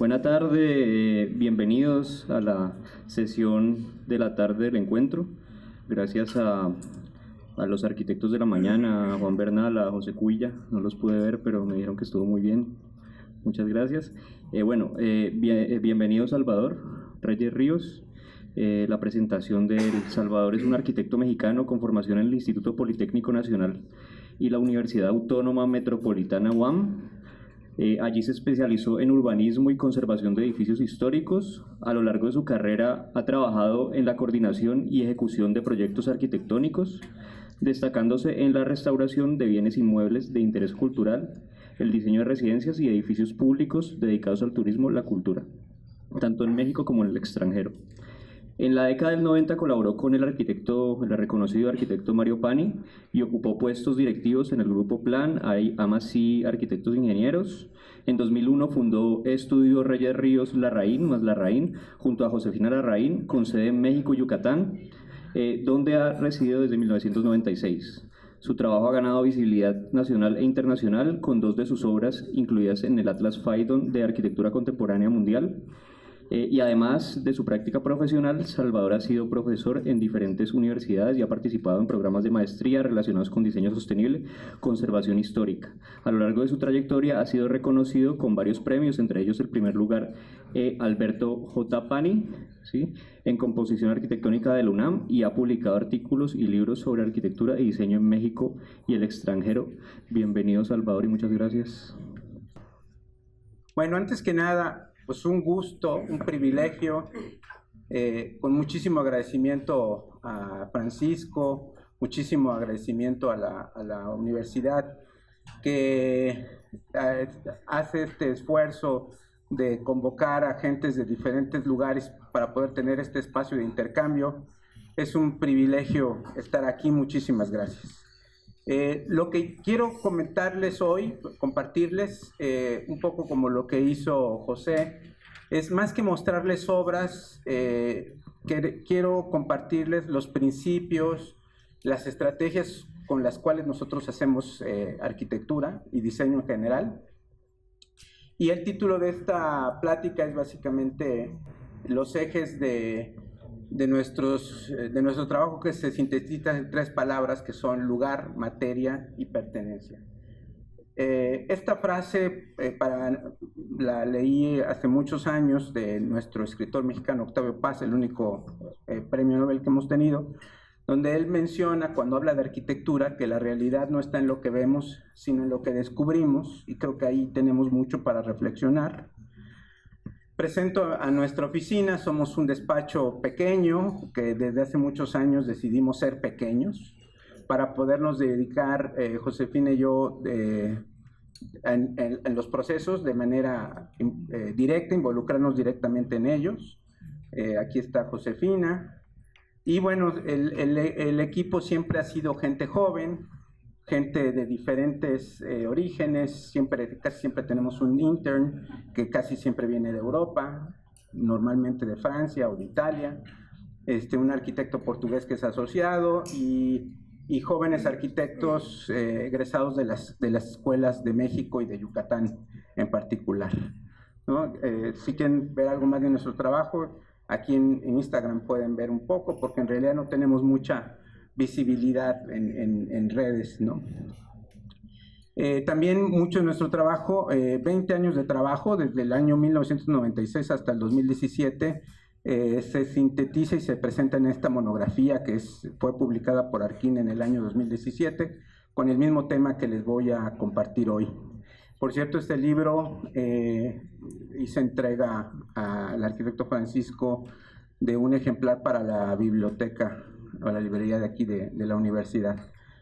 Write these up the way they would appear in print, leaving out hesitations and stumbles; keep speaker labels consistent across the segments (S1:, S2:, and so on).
S1: Buena tarde, bienvenidos a la sesión de la tarde del encuentro. Gracias a los arquitectos de la mañana, a Juan Bernal, a José Cuilla, no los pude ver, pero me dijeron que estuvo muy bien. Muchas gracias. Bienvenido Salvador Reyes Ríos. La presentación de Salvador es un arquitecto mexicano con formación en el Instituto Politécnico Nacional y la Universidad Autónoma Metropolitana UAM. Allí se especializó en urbanismo y conservación de edificios históricos. A lo largo de su carrera ha trabajado en la coordinación y ejecución de proyectos arquitectónicos, destacándose en la restauración de bienes inmuebles de interés cultural, el diseño de residencias y edificios públicos dedicados al turismo y la cultura, tanto en México como en el extranjero. En la década del 90 colaboró con el reconocido arquitecto Mario Pani y ocupó puestos directivos en el Grupo Plan, AMASI Arquitectos e Ingenieros. En 2001 fundó Estudio Reyes Ríos Larraín, más Larraín, junto a Josefina Larraín, con sede en México y Yucatán, donde ha residido desde 1996. Su trabajo ha ganado visibilidad nacional e internacional con dos de sus obras incluidas en el Atlas Phaidon de Arquitectura Contemporánea Mundial. Y además de su práctica profesional, Salvador ha sido profesor en diferentes universidades y ha participado en programas de maestría relacionados con diseño sostenible, conservación histórica. A lo largo de su trayectoria ha sido reconocido con varios premios, entre ellos el primer lugar Alberto J. Pani, ¿sí?, en composición arquitectónica de la UNAM, y ha publicado artículos y libros sobre arquitectura y diseño en México y el extranjero. Bienvenido Salvador y muchas gracias.
S2: Bueno, antes que nada, pues un gusto, un privilegio, con muchísimo agradecimiento a Francisco, muchísimo agradecimiento a la universidad que hace este esfuerzo de convocar a gentes de diferentes lugares para poder tener este espacio de intercambio. Es un privilegio estar aquí, muchísimas gracias. Lo que quiero comentarles hoy, compartirles un poco como lo que hizo José, es más que mostrarles obras, quiero compartirles los principios, las estrategias con las cuales nosotros hacemos arquitectura y diseño en general. Y el título de esta plática es básicamente los ejes de nuestro trabajo, que se sintetiza en tres palabras que son lugar, materia y pertenencia. Esta frase la leí hace muchos años de nuestro escritor mexicano Octavio Paz, el único premio Nobel que hemos tenido, donde él menciona, cuando habla de arquitectura, que la realidad no está en lo que vemos, sino en lo que descubrimos, y creo que ahí tenemos mucho para reflexionar. Presento a nuestra oficina. Somos un despacho pequeño que desde hace muchos años decidimos ser pequeños para podernos dedicar, Josefina y yo, en los procesos de manera directa, involucrarnos directamente en ellos. Aquí está Josefina. Y bueno, el equipo siempre ha sido gente joven, gente de diferentes orígenes. Casi siempre tenemos un intern que casi siempre viene de Europa, normalmente de Francia o de Italia, un arquitecto portugués que es asociado, y jóvenes arquitectos egresados de las escuelas de México y de Yucatán en particular, ¿no? Si quieren ver algo más de nuestro trabajo, aquí en Instagram pueden ver un poco, porque en realidad no tenemos mucha visibilidad en redes, ¿no? También mucho de nuestro trabajo, 20 años de trabajo, desde el año 1996 hasta el 2017, se sintetiza y se presenta en esta monografía que fue publicada por Arquín en el año 2017, con el mismo tema que les voy a compartir hoy. Por cierto, este libro hice entrega al arquitecto Francisco de un ejemplar para la biblioteca o la librería de aquí de la universidad.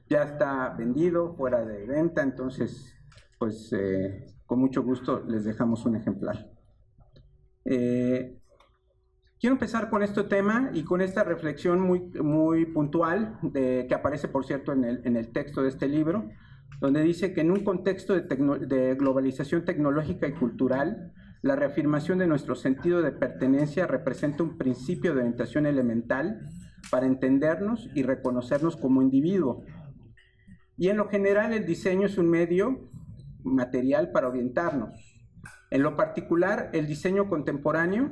S2: Ya está vendido, fuera de venta, entonces pues con mucho gusto les dejamos un ejemplar. Quiero empezar con este tema y con esta reflexión muy puntual que aparece, por cierto, en el texto de este libro, donde dice que en un contexto de globalización tecnológica y cultural, la reafirmación de nuestro sentido de pertenencia representa un principio de orientación elemental para entendernos y reconocernos como individuo. Y en lo general, el diseño es un medio material para orientarnos. En lo particular, el diseño contemporáneo,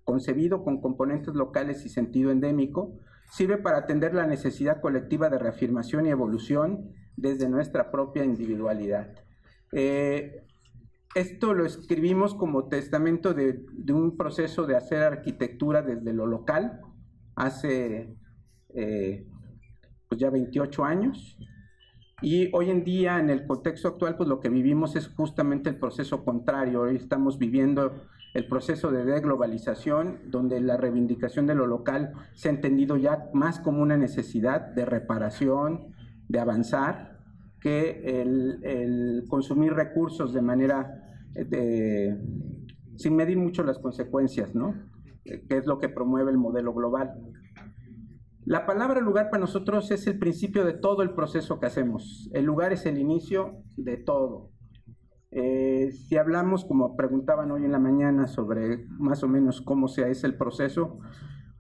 S2: concebido con componentes locales y sentido endémico, sirve para atender la necesidad colectiva de reafirmación y evolución desde nuestra propia individualidad. Esto lo escribimos como testamento de un proceso de hacer arquitectura desde lo local, hace pues ya 28 años, y hoy en día, en el contexto actual, pues lo que vivimos es justamente el proceso contrario. Hoy estamos viviendo el proceso de deglobalización, donde la reivindicación de lo local se ha entendido ya más como una necesidad de reparación, de avanzar, que el consumir recursos de manera, sin medir mucho las consecuencias, ¿no? Que es lo que promueve el modelo global. La palabra lugar para nosotros es el principio de todo el proceso que hacemos. El lugar es el inicio de todo. Si hablamos, como preguntaban hoy en la mañana, sobre más o menos cómo es el proceso,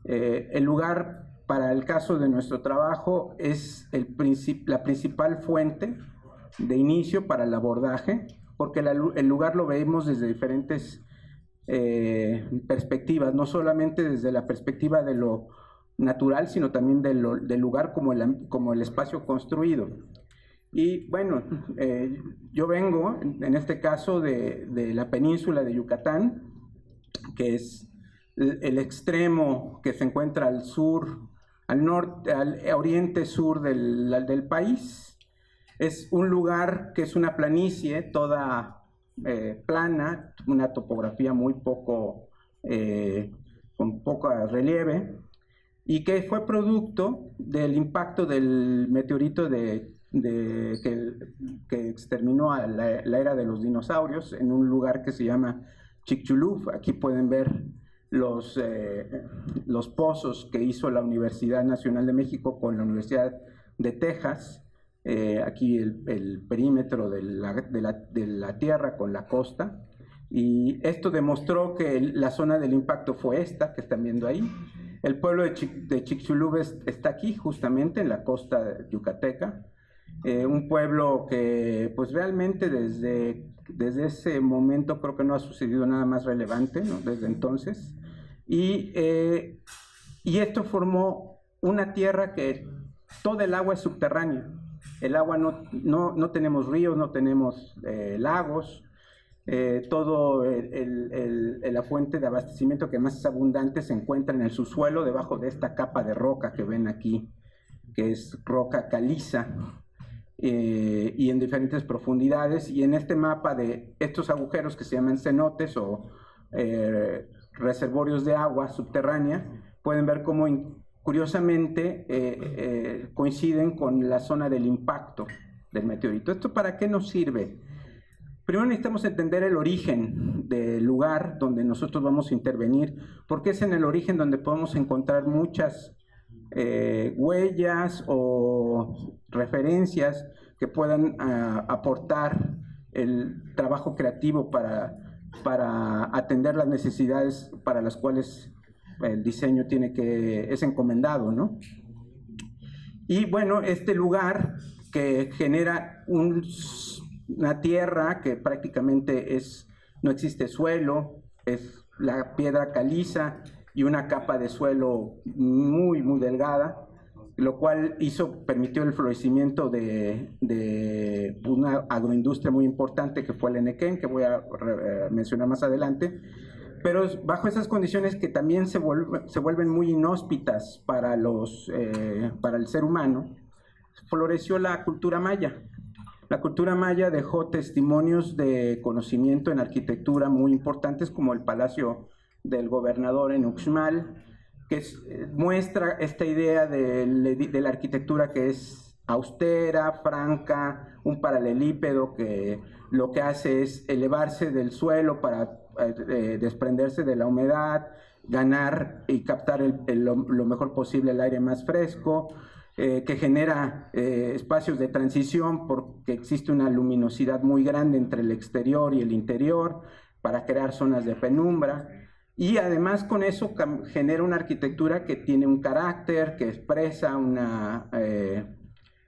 S2: el lugar para el caso de nuestro trabajo es la principal fuente de inicio para el abordaje, porque el lugar lo vemos desde diferentes perspectivas, no solamente desde la perspectiva de lo natural, sino también del lugar como el espacio construido. Y bueno, yo vengo, en este caso, de la península de Yucatán, que es el extremo que se encuentra al sur, al norte, al oriente sur del país. Es un lugar que es una planicie toda plana, una topografía muy con poco relieve, y que fue producto del impacto del meteorito que exterminó a la era de los dinosaurios en un lugar que se llama Chicxulub. Aquí pueden ver los pozos que hizo la Universidad Nacional de México con la Universidad de Texas. Aquí el perímetro de la tierra con la costa. Y esto demostró que la zona del impacto fue esta que están viendo ahí. El pueblo de Chicxulub está aquí, justamente en la costa yucateca. Un pueblo que pues realmente desde ese momento creo que no ha sucedido nada más relevante, ¿no? Desde entonces. Y esto formó una tierra que todo el agua es subterránea. El agua no tenemos ríos, no tenemos lagos. Todo la fuente de abastecimiento que más es abundante se encuentra en el subsuelo, debajo de esta capa de roca que ven aquí, que es roca caliza, y en diferentes profundidades. Y en este mapa de estos agujeros que se llaman cenotes o reservorios de agua subterránea, pueden ver cómo curiosamente coinciden con la zona del impacto del meteorito. ¿Esto para qué nos sirve? Primero necesitamos entender el origen del lugar donde nosotros vamos a intervenir, porque es en el origen donde podemos encontrar muchas huellas o referencias que puedan aportar el trabajo creativo para atender las necesidades para las cuales el diseño es encomendado, ¿no? Y bueno, este lugar que genera una tierra que prácticamente no existe suelo, es la piedra caliza y una capa de suelo muy, muy delgada, lo cual permitió el florecimiento de una agroindustria muy importante que fue el Enequén, que voy a mencionar más adelante. Pero bajo esas condiciones que también se vuelven muy inhóspitas para el ser humano, floreció la cultura maya. La cultura maya dejó testimonios de conocimiento en arquitectura muy importantes, como el Palacio del Gobernador en Uxmal, que muestra esta idea de la arquitectura que es austera, franca, un paralelípedo que lo que hace es elevarse del suelo para desprenderse de la humedad, ganar y captar lo mejor posible el aire más fresco, que genera espacios de transición porque existe una luminosidad muy grande entre el exterior y el interior para crear zonas de penumbra. Y además con eso genera una arquitectura que tiene un carácter, que expresa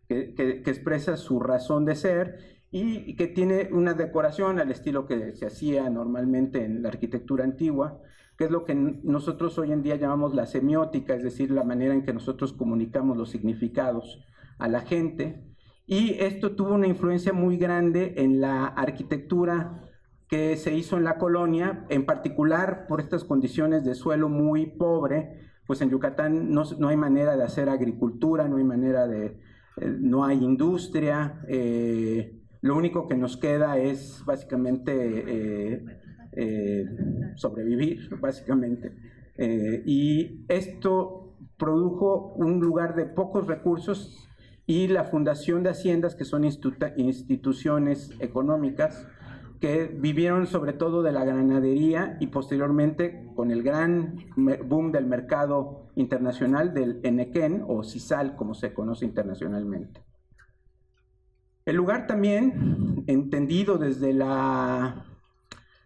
S2: que expresa su razón de ser y que tiene una decoración al estilo que se hacía normalmente en la arquitectura antigua, que es lo que nosotros hoy en día llamamos la semiótica, es decir, la manera en que nosotros comunicamos los significados a la gente. Y esto tuvo una influencia muy grande en la arquitectura que se hizo en la colonia, en particular por estas condiciones de suelo muy pobre. Pues en Yucatán no hay manera de hacer agricultura, no hay manera de, no hay industria, lo único que nos queda es básicamente sobrevivir, básicamente. Y esto produjo un lugar de pocos recursos, y la Fundación de Haciendas, que son instituciones económicas que vivieron sobre todo de la ganadería y posteriormente con el gran boom del mercado internacional del enequén o sisal, como se conoce internacionalmente. El lugar también, entendido desde la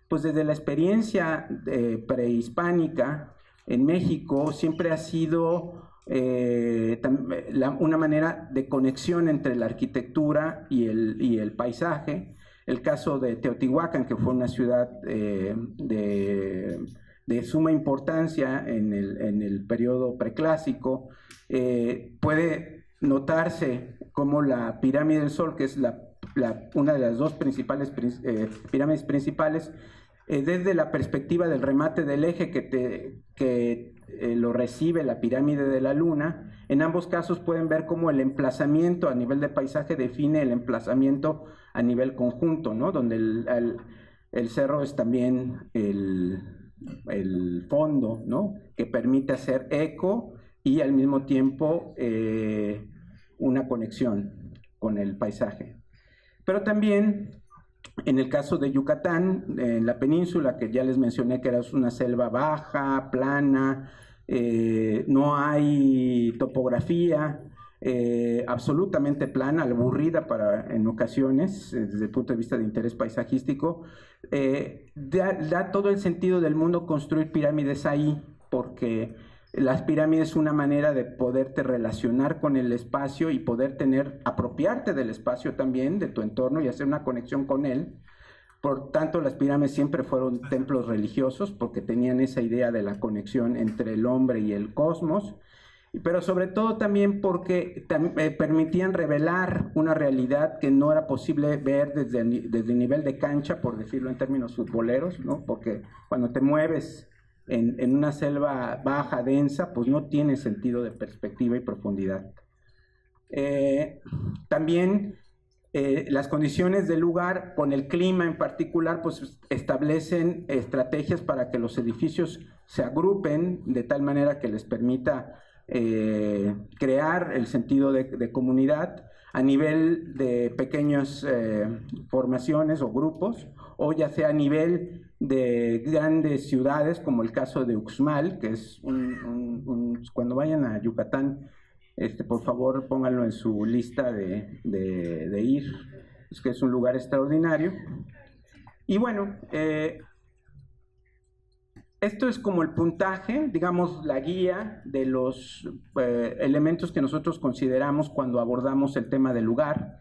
S2: experiencia prehispánica en México, siempre ha sido una manera de conexión entre la arquitectura y el paisaje. El caso de Teotihuacán, que fue una ciudad de suma importancia en el periodo preclásico, puede notarse como la pirámide del Sol, que es una de las dos principales pirámides principales, desde la perspectiva del remate del eje que lo recibe la pirámide de la Luna. En ambos casos pueden ver cómo el emplazamiento a nivel de paisaje define el emplazamiento a nivel conjunto, ¿no? Donde el cerro es también el fondo, ¿no? Que permite hacer eco y al mismo tiempo una conexión con el paisaje. Pero también en el caso de Yucatán, en la península, que ya les mencioné que era una selva baja, plana, no hay topografía, absolutamente plana, aburrida en ocasiones, desde el punto de vista de interés paisajístico, da todo el sentido del mundo construir pirámides ahí, porque las pirámides son una manera de poderte relacionar con el espacio y poder apropiarte del espacio también, de tu entorno, y hacer una conexión con él. Por tanto, las pirámides siempre fueron templos religiosos porque tenían esa idea de la conexión entre el hombre y el cosmos, pero sobre todo también porque permitían revelar una realidad que no era posible ver desde el nivel de cancha, por decirlo en términos futboleros, ¿no? Porque cuando te mueves en una selva baja, densa, pues no tiene sentido de perspectiva y profundidad. También las condiciones del lugar, con el clima en particular, pues establecen estrategias para que los edificios se agrupen de tal manera que les permita crear el sentido de comunidad a nivel de pequeñas formaciones o grupos, o ya sea a nivel de grandes ciudades, como el caso de Uxmal, que es cuando vayan a Yucatán, por favor pónganlo en su lista de ir, es que es un lugar extraordinario. Y bueno, esto es como el puntaje, digamos, la guía de los elementos que nosotros consideramos cuando abordamos el tema del lugar.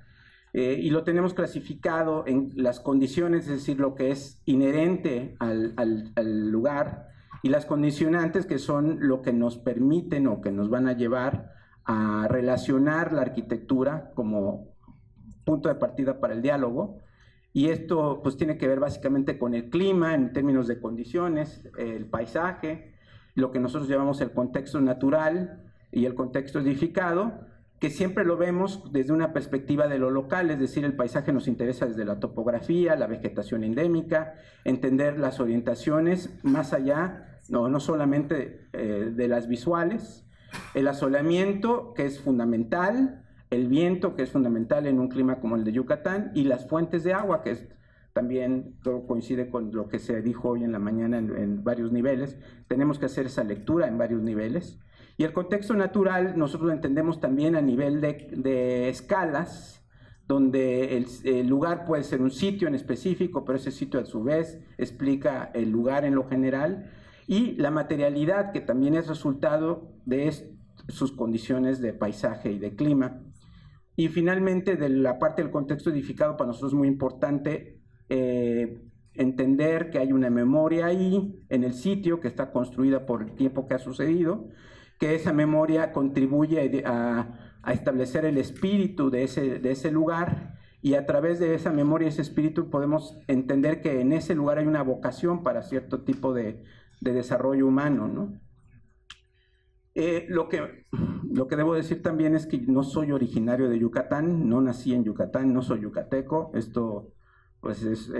S2: Y lo tenemos clasificado en las condiciones, es decir, lo que es inherente al lugar, y las condicionantes, que son lo que nos permiten o que nos van a llevar a relacionar la arquitectura como punto de partida para el diálogo. Y esto pues tiene que ver básicamente con el clima en términos de condiciones, el paisaje, lo que nosotros llamamos el contexto natural y el contexto edificado, que siempre lo vemos desde una perspectiva de lo local, es decir, el paisaje nos interesa desde la topografía, la vegetación endémica, entender las orientaciones más allá, no solamente de las visuales, el asolamiento, que es fundamental, el viento, que es fundamental en un clima como el de Yucatán, y las fuentes de agua, que también todo coincide con lo que se dijo hoy en la mañana en varios niveles. Tenemos que hacer esa lectura en varios niveles. Y el contexto natural nosotros lo entendemos también a nivel de escalas, donde el lugar puede ser un sitio en específico, pero ese sitio a su vez explica el lugar en lo general, y la materialidad, que también es resultado de sus condiciones de paisaje y de clima. Y finalmente, de la parte del contexto edificado, para nosotros es muy importante entender que hay una memoria ahí, en el sitio, que está construida por el tiempo que ha sucedido, que esa memoria contribuye a establecer el espíritu de ese lugar, y a través de esa memoria, ese espíritu, podemos entender que en ese lugar hay una vocación para cierto tipo de desarrollo humano, ¿no? Lo que debo decir también es que no soy originario de Yucatán, no nací en Yucatán, no soy yucateco. Esto pues es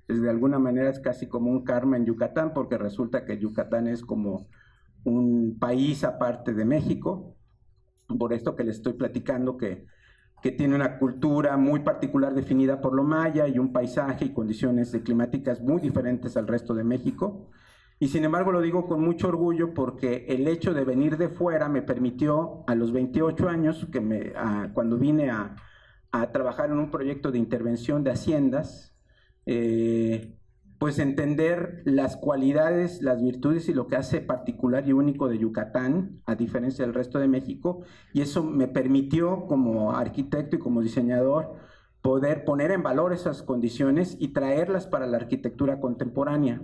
S2: de alguna manera es casi como un karma en Yucatán, porque resulta que Yucatán es como un país aparte de México, por esto que les estoy platicando, que tiene una cultura muy particular definida por lo maya y un paisaje y condiciones climáticas muy diferentes al resto de México. Y sin embargo lo digo con mucho orgullo, porque el hecho de venir de fuera me permitió a los 28 años, cuando vine a trabajar en un proyecto de intervención de haciendas, pues entender las cualidades, las virtudes y lo que hace particular y único de Yucatán, a diferencia del resto de México, y eso me permitió como arquitecto y como diseñador poder poner en valor esas condiciones y traerlas para la arquitectura contemporánea.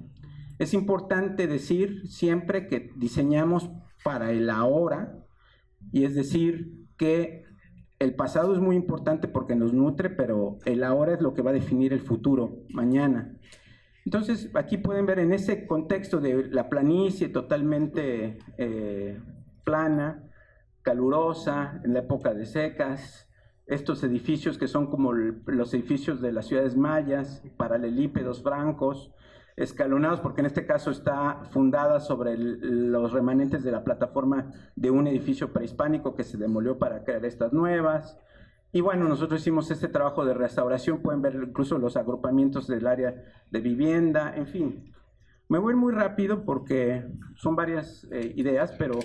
S2: Es importante decir siempre que diseñamos para el ahora, y es decir que el pasado es muy importante porque nos nutre, pero el ahora es lo que va a definir el futuro, mañana. Entonces, aquí pueden ver en ese contexto de la planicie totalmente plana, calurosa, en la época de secas, estos edificios que son como los edificios de las ciudades mayas, paralelípedos francos, escalonados, porque en este caso está fundada sobre los remanentes de la plataforma de un edificio prehispánico que se demolió para crear estas nuevas. Y bueno, nosotros hicimos este trabajo de restauración, pueden ver incluso los agrupamientos del área de vivienda, en fin. Me voy muy rápido porque son varias ideas, pero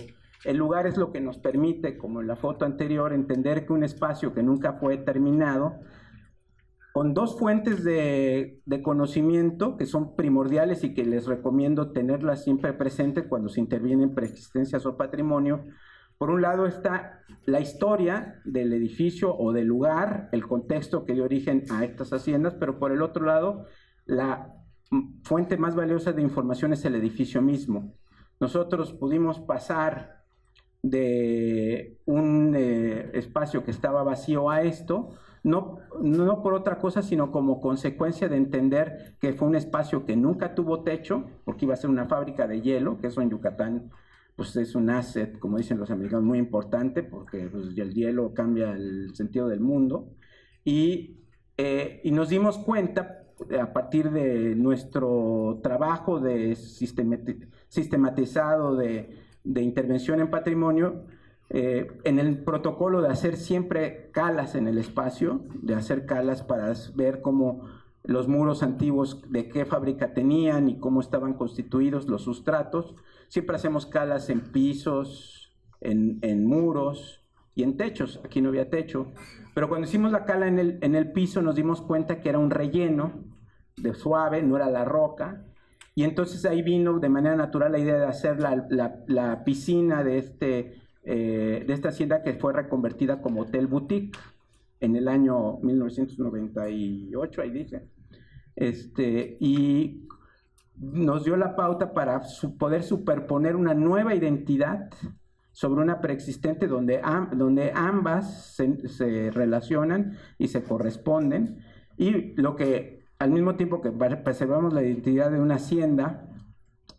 S2: el lugar es lo que nos permite, como en la foto anterior, entender que un espacio que nunca fue terminado, con dos fuentes de conocimiento que son primordiales y que les recomiendo tenerlas siempre presentes cuando se interviene en preexistencias o patrimonio. Por un lado está la historia del edificio o del lugar, el contexto que dio origen a estas haciendas, pero por el otro lado, la fuente más valiosa de información es el edificio mismo. Nosotros pudimos pasar de un espacio que estaba vacío a esto, no por otra cosa, sino como consecuencia de entender que fue un espacio que nunca tuvo techo, porque iba a ser una fábrica de hielo, que eso en Yucatán pues es un asset, como dicen los americanos, muy importante, porque pues, el hielo cambia el sentido del mundo. Y nos dimos cuenta, a partir de nuestro trabajo de sistematizado de intervención en patrimonio, en el protocolo de hacer siempre calas en el espacio, de hacer calas para ver cómo los muros antiguos, de qué fábrica tenían y cómo estaban constituidos los sustratos. Siempre hacemos calas en pisos, en muros y en techos. Aquí no había techo, pero cuando hicimos la cala en el piso nos dimos cuenta que era un relleno de suave, no era la roca. Y entonces ahí vino de manera natural la idea de hacer la piscina de esta hacienda, que fue reconvertida como hotel boutique en el año 1998, ahí dice. Y nos dio la pauta para poder superponer una nueva identidad sobre una preexistente donde ambas se relacionan y se corresponden, y lo que al mismo tiempo que preservamos la identidad de una hacienda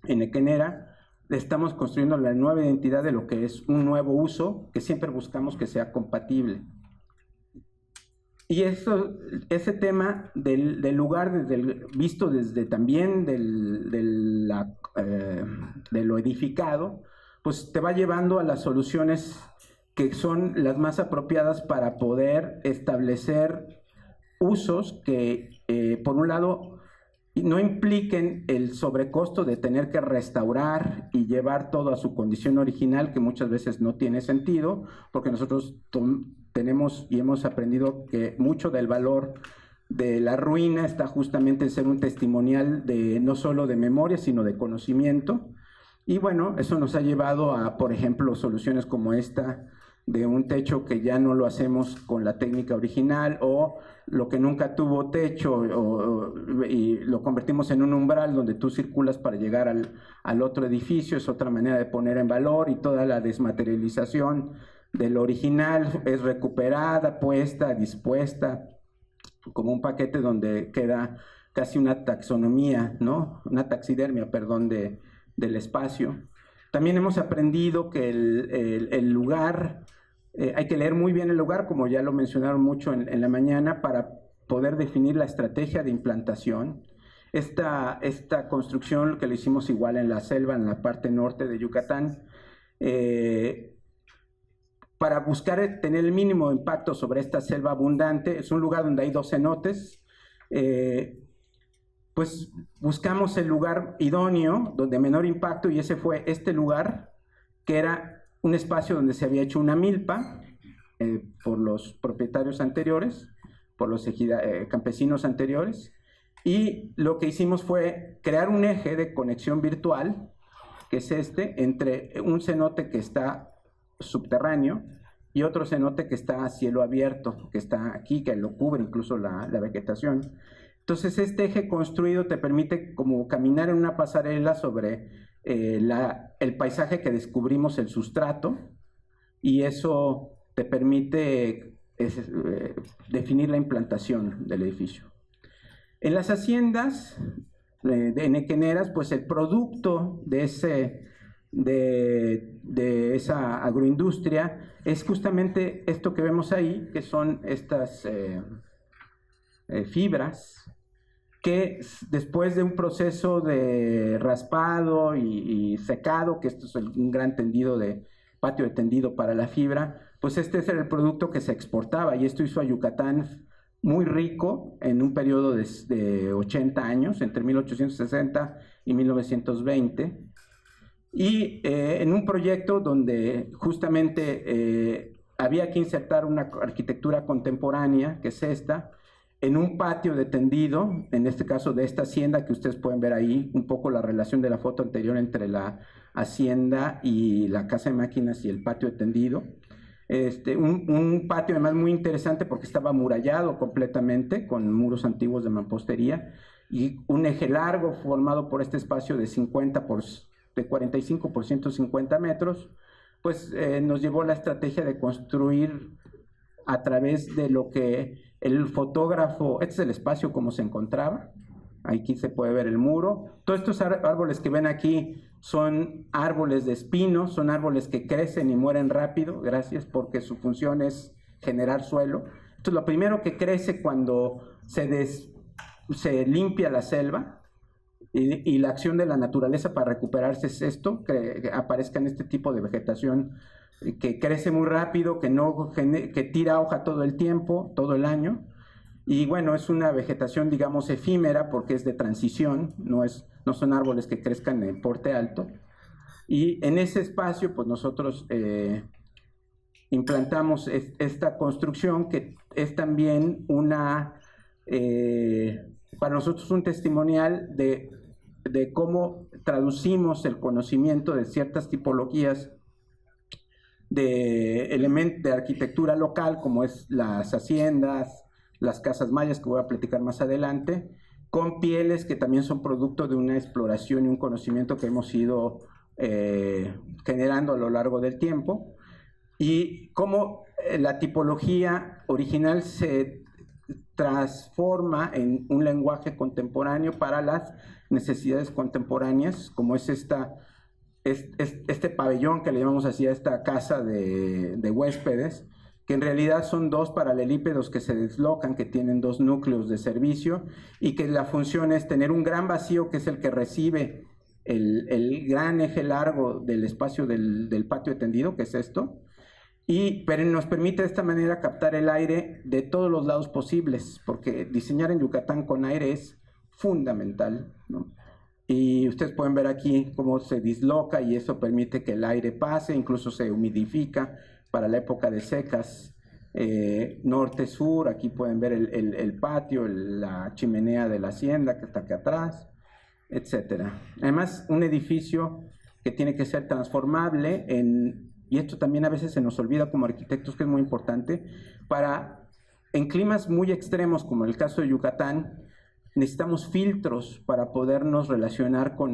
S2: henequenera, estamos construyendo la nueva identidad de lo que es un nuevo uso, que siempre buscamos que sea compatible. Y ese tema del lugar, visto desde también de lo edificado, pues te va llevando a las soluciones que son las más apropiadas para poder establecer usos que, por un lado, no impliquen el sobrecosto de tener que restaurar y llevar todo a su condición original, que muchas veces no tiene sentido, porque nosotros tenemos y hemos aprendido que mucho del valor de la ruina está justamente en ser un testimonial no solo de memoria, sino de conocimiento. Y bueno, eso nos ha llevado a, por ejemplo, soluciones como esta de un techo que ya no lo hacemos con la técnica original, o lo que nunca tuvo techo y lo convertimos en un umbral donde tú circulas para llegar al otro edificio. Es otra manera de poner en valor, y toda la desmaterialización del original es recuperada, puesta, dispuesta como un paquete donde queda casi una taxonomía, ¿no? Una taxidermia, perdón, del espacio. También hemos aprendido que el lugar, hay que leer muy bien el lugar, como ya lo mencionaron mucho en la mañana, para poder definir la estrategia de implantación. Esta construcción que lo hicimos igual en la selva, en la parte norte de Yucatán, para buscar tener el mínimo impacto sobre esta selva abundante. Es un lugar donde hay 2 cenotes. Pues buscamos el lugar idóneo, donde menor impacto, y ese fue este lugar, que era un espacio donde se había hecho una milpa por los propietarios anteriores, por los campesinos anteriores, y lo que hicimos fue crear un eje de conexión virtual, que es entre un cenote que está subterráneo y otro cenote que está a cielo abierto, que está aquí, que lo cubre incluso la vegetación. Entonces, este eje construido te permite como caminar en una pasarela sobre el paisaje que descubrimos, el sustrato, y eso te permite definir la implantación del edificio. En las haciendas henequeneras, pues el producto de esa agroindustria es justamente esto que vemos ahí, que son estas fibras, que después de un proceso de raspado y secado, que esto es un gran patio de tendido para la fibra, pues este era el producto que se exportaba, y esto hizo a Yucatán muy rico en un periodo de 80 años, entre 1860 y 1920, y en un proyecto donde justamente había que insertar una arquitectura contemporánea, que es esta, en un patio de tendido, en este caso de esta hacienda que ustedes pueden ver ahí, un poco la relación de la foto anterior entre la hacienda y la casa de máquinas y el patio de tendido. Un patio además muy interesante porque estaba amurallado completamente con muros antiguos de mampostería, y un eje largo formado por este espacio de 45 por 150 metros, pues nos llevó la estrategia de construir a través de lo que el fotógrafo, este es el espacio como se encontraba, aquí se puede ver el muro. Todos estos árboles que ven aquí son árboles de espino, son árboles que crecen y mueren rápido, gracias, porque su función es generar suelo. Entonces, lo primero que crece cuando se limpia la selva, y la acción de la naturaleza para recuperarse es esto, que aparezcan este tipo de vegetación que crece muy rápido, que tira hoja todo el tiempo, todo el año. Y bueno, es una vegetación, digamos, efímera, porque es de transición, no son árboles que crezcan en porte alto. Y en ese espacio, pues nosotros implantamos esta construcción, que es también para nosotros un testimonial de cómo traducimos el conocimiento de ciertas tipologías de arquitectura local, como es las haciendas, las casas mayas, que voy a platicar más adelante, con pieles que también son producto de una exploración y un conocimiento que hemos ido generando a lo largo del tiempo, y cómo la tipología original se transforma en un lenguaje contemporáneo para las necesidades contemporáneas, como es este pabellón que le llamamos así a esta casa de huéspedes, que en realidad son 2 paralelípedos que se deslocan, que tienen 2 núcleos de servicio, y que la función es tener un gran vacío, que es el que recibe el gran eje largo del espacio del patio de tendido, que es esto, pero nos permite de esta manera captar el aire de todos los lados posibles, porque diseñar en Yucatán con aire es fundamental, ¿no? Y ustedes pueden ver aquí cómo se disloca, y eso permite que el aire pase, incluso se humidifica para la época de secas, norte-sur. Aquí pueden ver el patio, la chimenea de la hacienda que está aquí atrás, etc. Además, un edificio que tiene que ser transformable en y esto también a veces se nos olvida como arquitectos, que es muy importante, en climas muy extremos, como el caso de Yucatán, necesitamos filtros para podernos relacionar con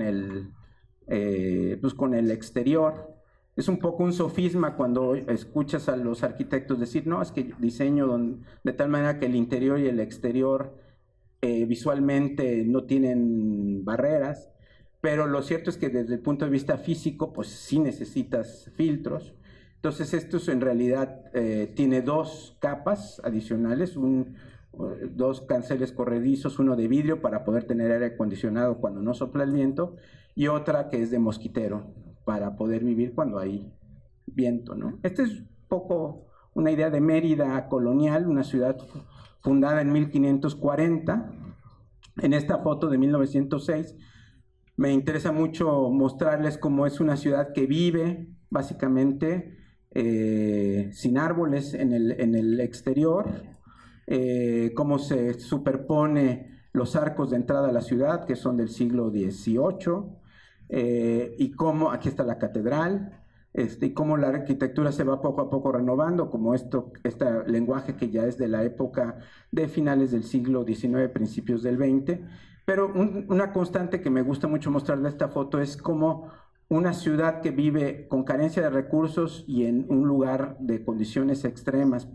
S2: con el exterior. Es un poco un sofisma cuando escuchas a los arquitectos decir, no, es que diseño de tal manera que el interior y el exterior visualmente no tienen barreras, pero lo cierto es que desde el punto de vista físico, pues sí necesitas filtros. Entonces esto en realidad tiene dos capas adicionales, dos canceles corredizos, uno de vidrio para poder tener aire acondicionado cuando no sopla el viento, y otra que es de mosquitero para poder vivir cuando hay viento, ¿no? Esta es un poco una idea de Mérida colonial, una ciudad fundada en 1540. En esta foto de 1906 me interesa mucho mostrarles cómo es una ciudad que vive básicamente sin árboles en el exterior, cómo se superpone los arcos de entrada a la ciudad, que son del siglo XVIII, y cómo, aquí está la catedral, y cómo la arquitectura se va poco a poco renovando, como este lenguaje que ya es de la época de finales del siglo XIX, principios del XX. Pero una constante que me gusta mucho mostrar de esta foto es cómo una ciudad que vive con carencia de recursos y en un lugar de condiciones extremas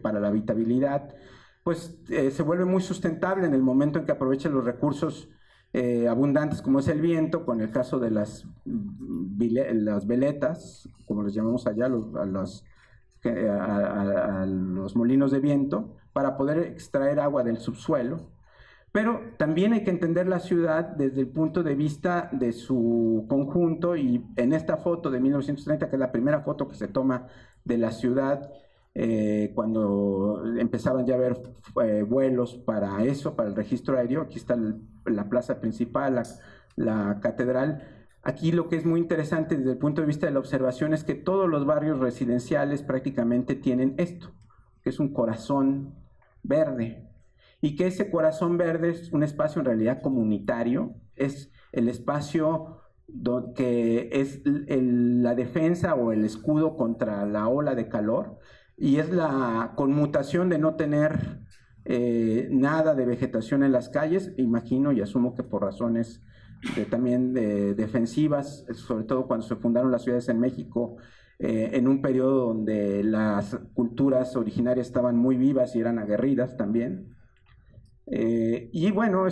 S2: para la habitabilidad, pues se vuelve muy sustentable en el momento en que aprovecha los recursos abundantes como es el viento, con el caso de las veletas, como les llamamos allá, a los molinos de viento, para poder extraer agua del subsuelo. Pero también hay que entender la ciudad desde el punto de vista de su conjunto, y en esta foto de 1930, que es la primera foto que se toma de la ciudad, cuando empezaban ya a haber vuelos para eso, para el registro aéreo, aquí está la plaza principal, la catedral. Aquí lo que es muy interesante desde el punto de vista de la observación es que todos los barrios residenciales prácticamente tienen esto, que es un corazón verde, y que ese corazón verde es un espacio en realidad comunitario, es el espacio que es la defensa o el escudo contra la ola de calor, y es la conmutación de no tener nada de vegetación en las calles, imagino y asumo que por razones también defensivas, sobre todo cuando se fundaron las ciudades en México, en un periodo donde las culturas originarias estaban muy vivas y eran aguerridas también. Y bueno,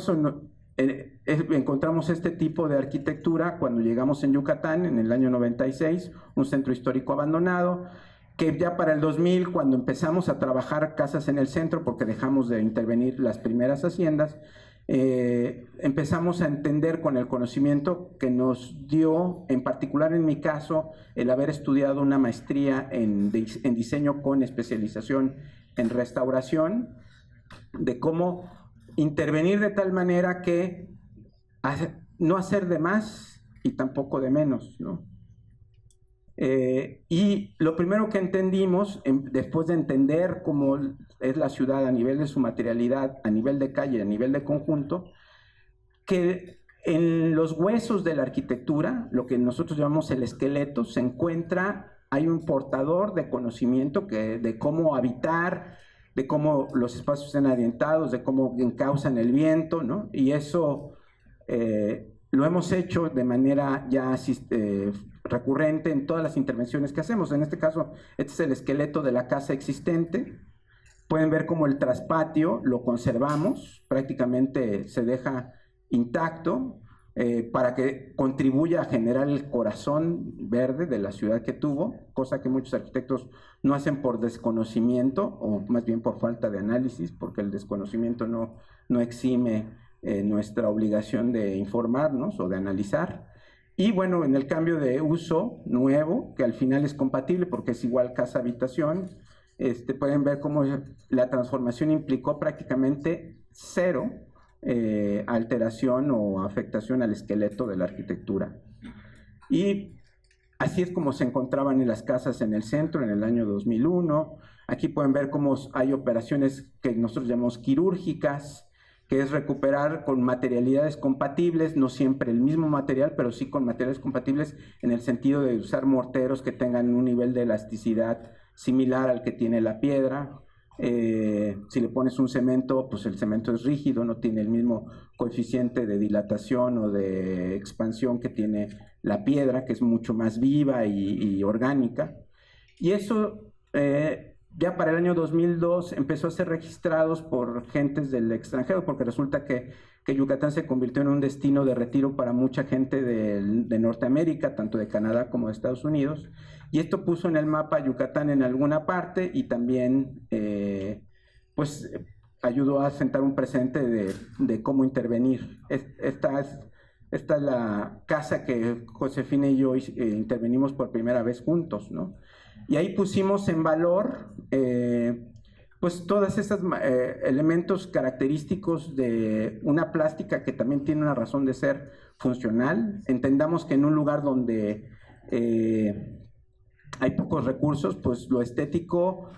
S2: encontramos este tipo de arquitectura cuando llegamos en Yucatán en el año 96, un centro histórico abandonado, que ya para el 2000, cuando empezamos a trabajar casas en el centro, porque dejamos de intervenir las primeras haciendas, empezamos a entender con el conocimiento que nos dio, en particular en mi caso, el haber estudiado una maestría en diseño con especialización en restauración, de cómo intervenir de tal manera que no hacer de más y tampoco de menos, ¿no? Y lo primero que entendimos, después de entender cómo es la ciudad a nivel de su materialidad, a nivel de calle, a nivel de conjunto, que en los huesos de la arquitectura, lo que nosotros llamamos el esqueleto, hay un portador de conocimiento de cómo habitar, de cómo los espacios están orientados, de cómo encausan el viento, ¿no? Y eso lo hemos hecho de manera ya recurrente en todas las intervenciones que hacemos. En este caso, este es el esqueleto de la casa existente. Pueden ver cómo el traspatio lo conservamos, prácticamente se deja intacto para que contribuya a generar el corazón verde de la ciudad que tuvo, cosa que muchos arquitectos no hacen por desconocimiento, o más bien por falta de análisis, porque el desconocimiento no exime nuestra obligación de informarnos o de analizar. Y bueno, en el cambio de uso nuevo, que al final es compatible porque es igual casa-habitación, pueden ver cómo la transformación implicó prácticamente cero alteración o afectación al esqueleto de la arquitectura. Y así es como se encontraban en las casas en el centro en el año 2001. Aquí pueden ver cómo hay operaciones que nosotros llamamos quirúrgicas, que es recuperar con materialidades compatibles, no siempre el mismo material, pero sí con materiales compatibles en el sentido de usar morteros que tengan un nivel de elasticidad similar al que tiene la piedra. Si le pones un cemento, pues el cemento es rígido, no tiene el mismo coeficiente de dilatación o de expansión que tiene la piedra, que es mucho más viva y orgánica. Y eso ya para el año 2002 empezó a ser registrados por gentes del extranjero, porque resulta que Yucatán se convirtió en un destino de retiro para mucha gente de Norteamérica, tanto de Canadá como de Estados Unidos, y esto puso en el mapa Yucatán en alguna parte y también pues ayudó a sentar un precedente de cómo intervenir. Esta es la casa que Josefina y yo intervenimos por primera vez juntos, ¿no? Y ahí pusimos en valor pues todos esos elementos característicos de una plástica que también tiene una razón de ser funcional. Entendamos que en un lugar donde hay pocos recursos, pues lo estético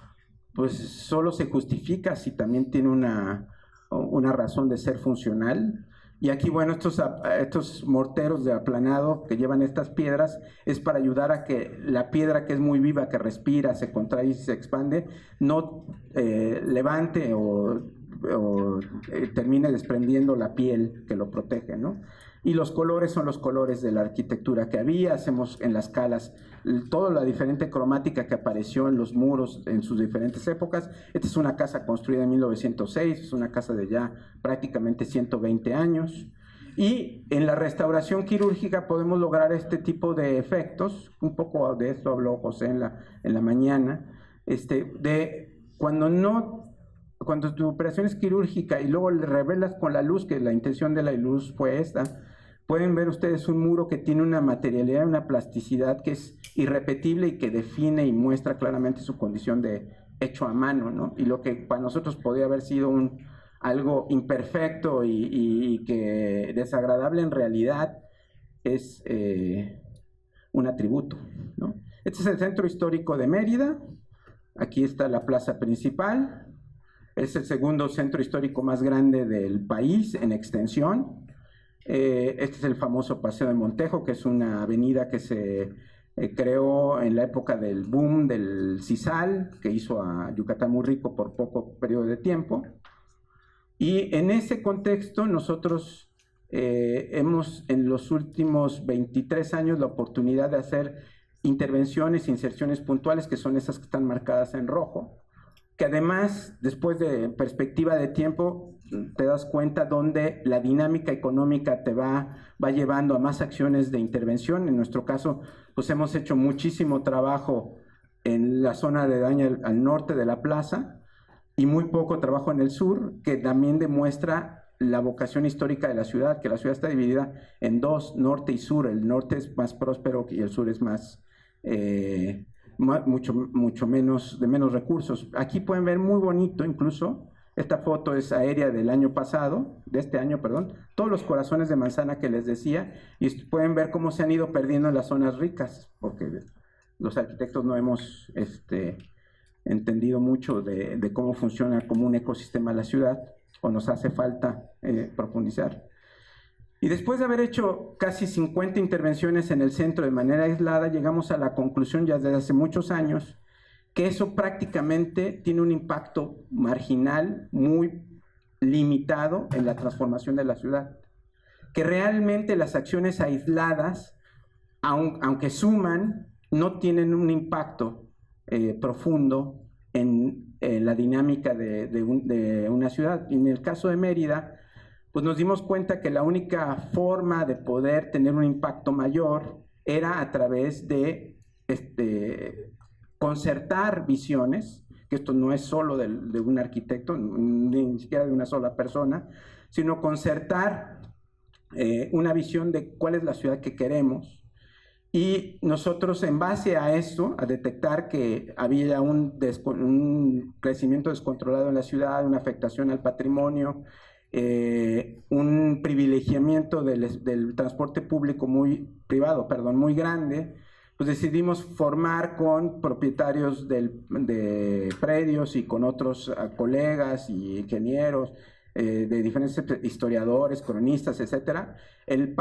S2: pues solo se justifica si también tiene una razón de ser funcional. Y aquí, bueno, estos morteros de aplanado que llevan estas piedras es para ayudar a que la piedra, que es muy viva, que respira, se contrae y se expande, no levante o termine desprendiendo la piel que lo protege, ¿no? Y los colores son los colores de la arquitectura que había. Hacemos en las calas toda la diferente cromática que apareció en los muros en sus diferentes épocas. Esta es una casa construida en 1906, es una casa de ya prácticamente 120 años. Y en la restauración quirúrgica podemos lograr este tipo de efectos. Un poco de esto habló José en la mañana, de cuando tu operación es quirúrgica y luego le revelas con la luz, que la intención de la luz fue esta, pueden ver ustedes un muro que tiene una materialidad, una plasticidad que es irrepetible y que define y muestra claramente su condición de hecho a mano, ¿no? Y lo que para nosotros podría haber sido algo imperfecto y que desagradable, en realidad es un atributo, ¿no? Este es el centro histórico de Mérida. Aquí está la plaza principal. Es el segundo centro histórico más grande del país en extensión. Este es el famoso Paseo de Montejo, que es una avenida que se creó en la época del boom del sisal, que hizo a Yucatán muy rico por poco periodo de tiempo. Y en ese contexto nosotros hemos en los últimos 23 años la oportunidad de hacer intervenciones, inserciones puntuales, que son esas que están marcadas en rojo, que además, después de perspectiva de tiempo, te das cuenta donde la dinámica económica te va llevando a más acciones de intervención. En nuestro caso, pues hemos hecho muchísimo trabajo en la zona aledaña al norte de la plaza y muy poco trabajo en el sur, que también demuestra la vocación histórica de la ciudad, que la ciudad está dividida en dos, norte y sur. El norte es más próspero y el sur es más... mucho menos, de menos recursos. Aquí pueden ver muy bonito, incluso, esta foto es aérea del año pasado, de este año, perdón, todos los corazones de manzana que les decía, y pueden ver cómo se han ido perdiendo en las zonas ricas, porque los arquitectos no hemos entendido mucho de cómo funciona como un ecosistema la ciudad, o nos hace falta profundizar. Y después de haber hecho casi 50 intervenciones en el centro de manera aislada, llegamos a la conclusión ya desde hace muchos años que eso prácticamente tiene un impacto marginal muy limitado en la transformación de la ciudad. Que realmente las acciones aisladas, aunque suman, no tienen un impacto profundo en la dinámica de una ciudad. Y en el caso de Mérida, pues nos dimos cuenta que la única forma de poder tener un impacto mayor era a través de concertar visiones, que esto no es solo de un arquitecto, ni siquiera de una sola persona, sino concertar una visión de cuál es la ciudad que queremos. Y nosotros, en base a eso, a detectar que había un crecimiento descontrolado en la ciudad, una afectación al patrimonio, un privilegiamiento del transporte público muy grande, pues decidimos formar con propietarios de predios y con otros colegas y ingenieros de diferentes historiadores, cronistas, etcétera, el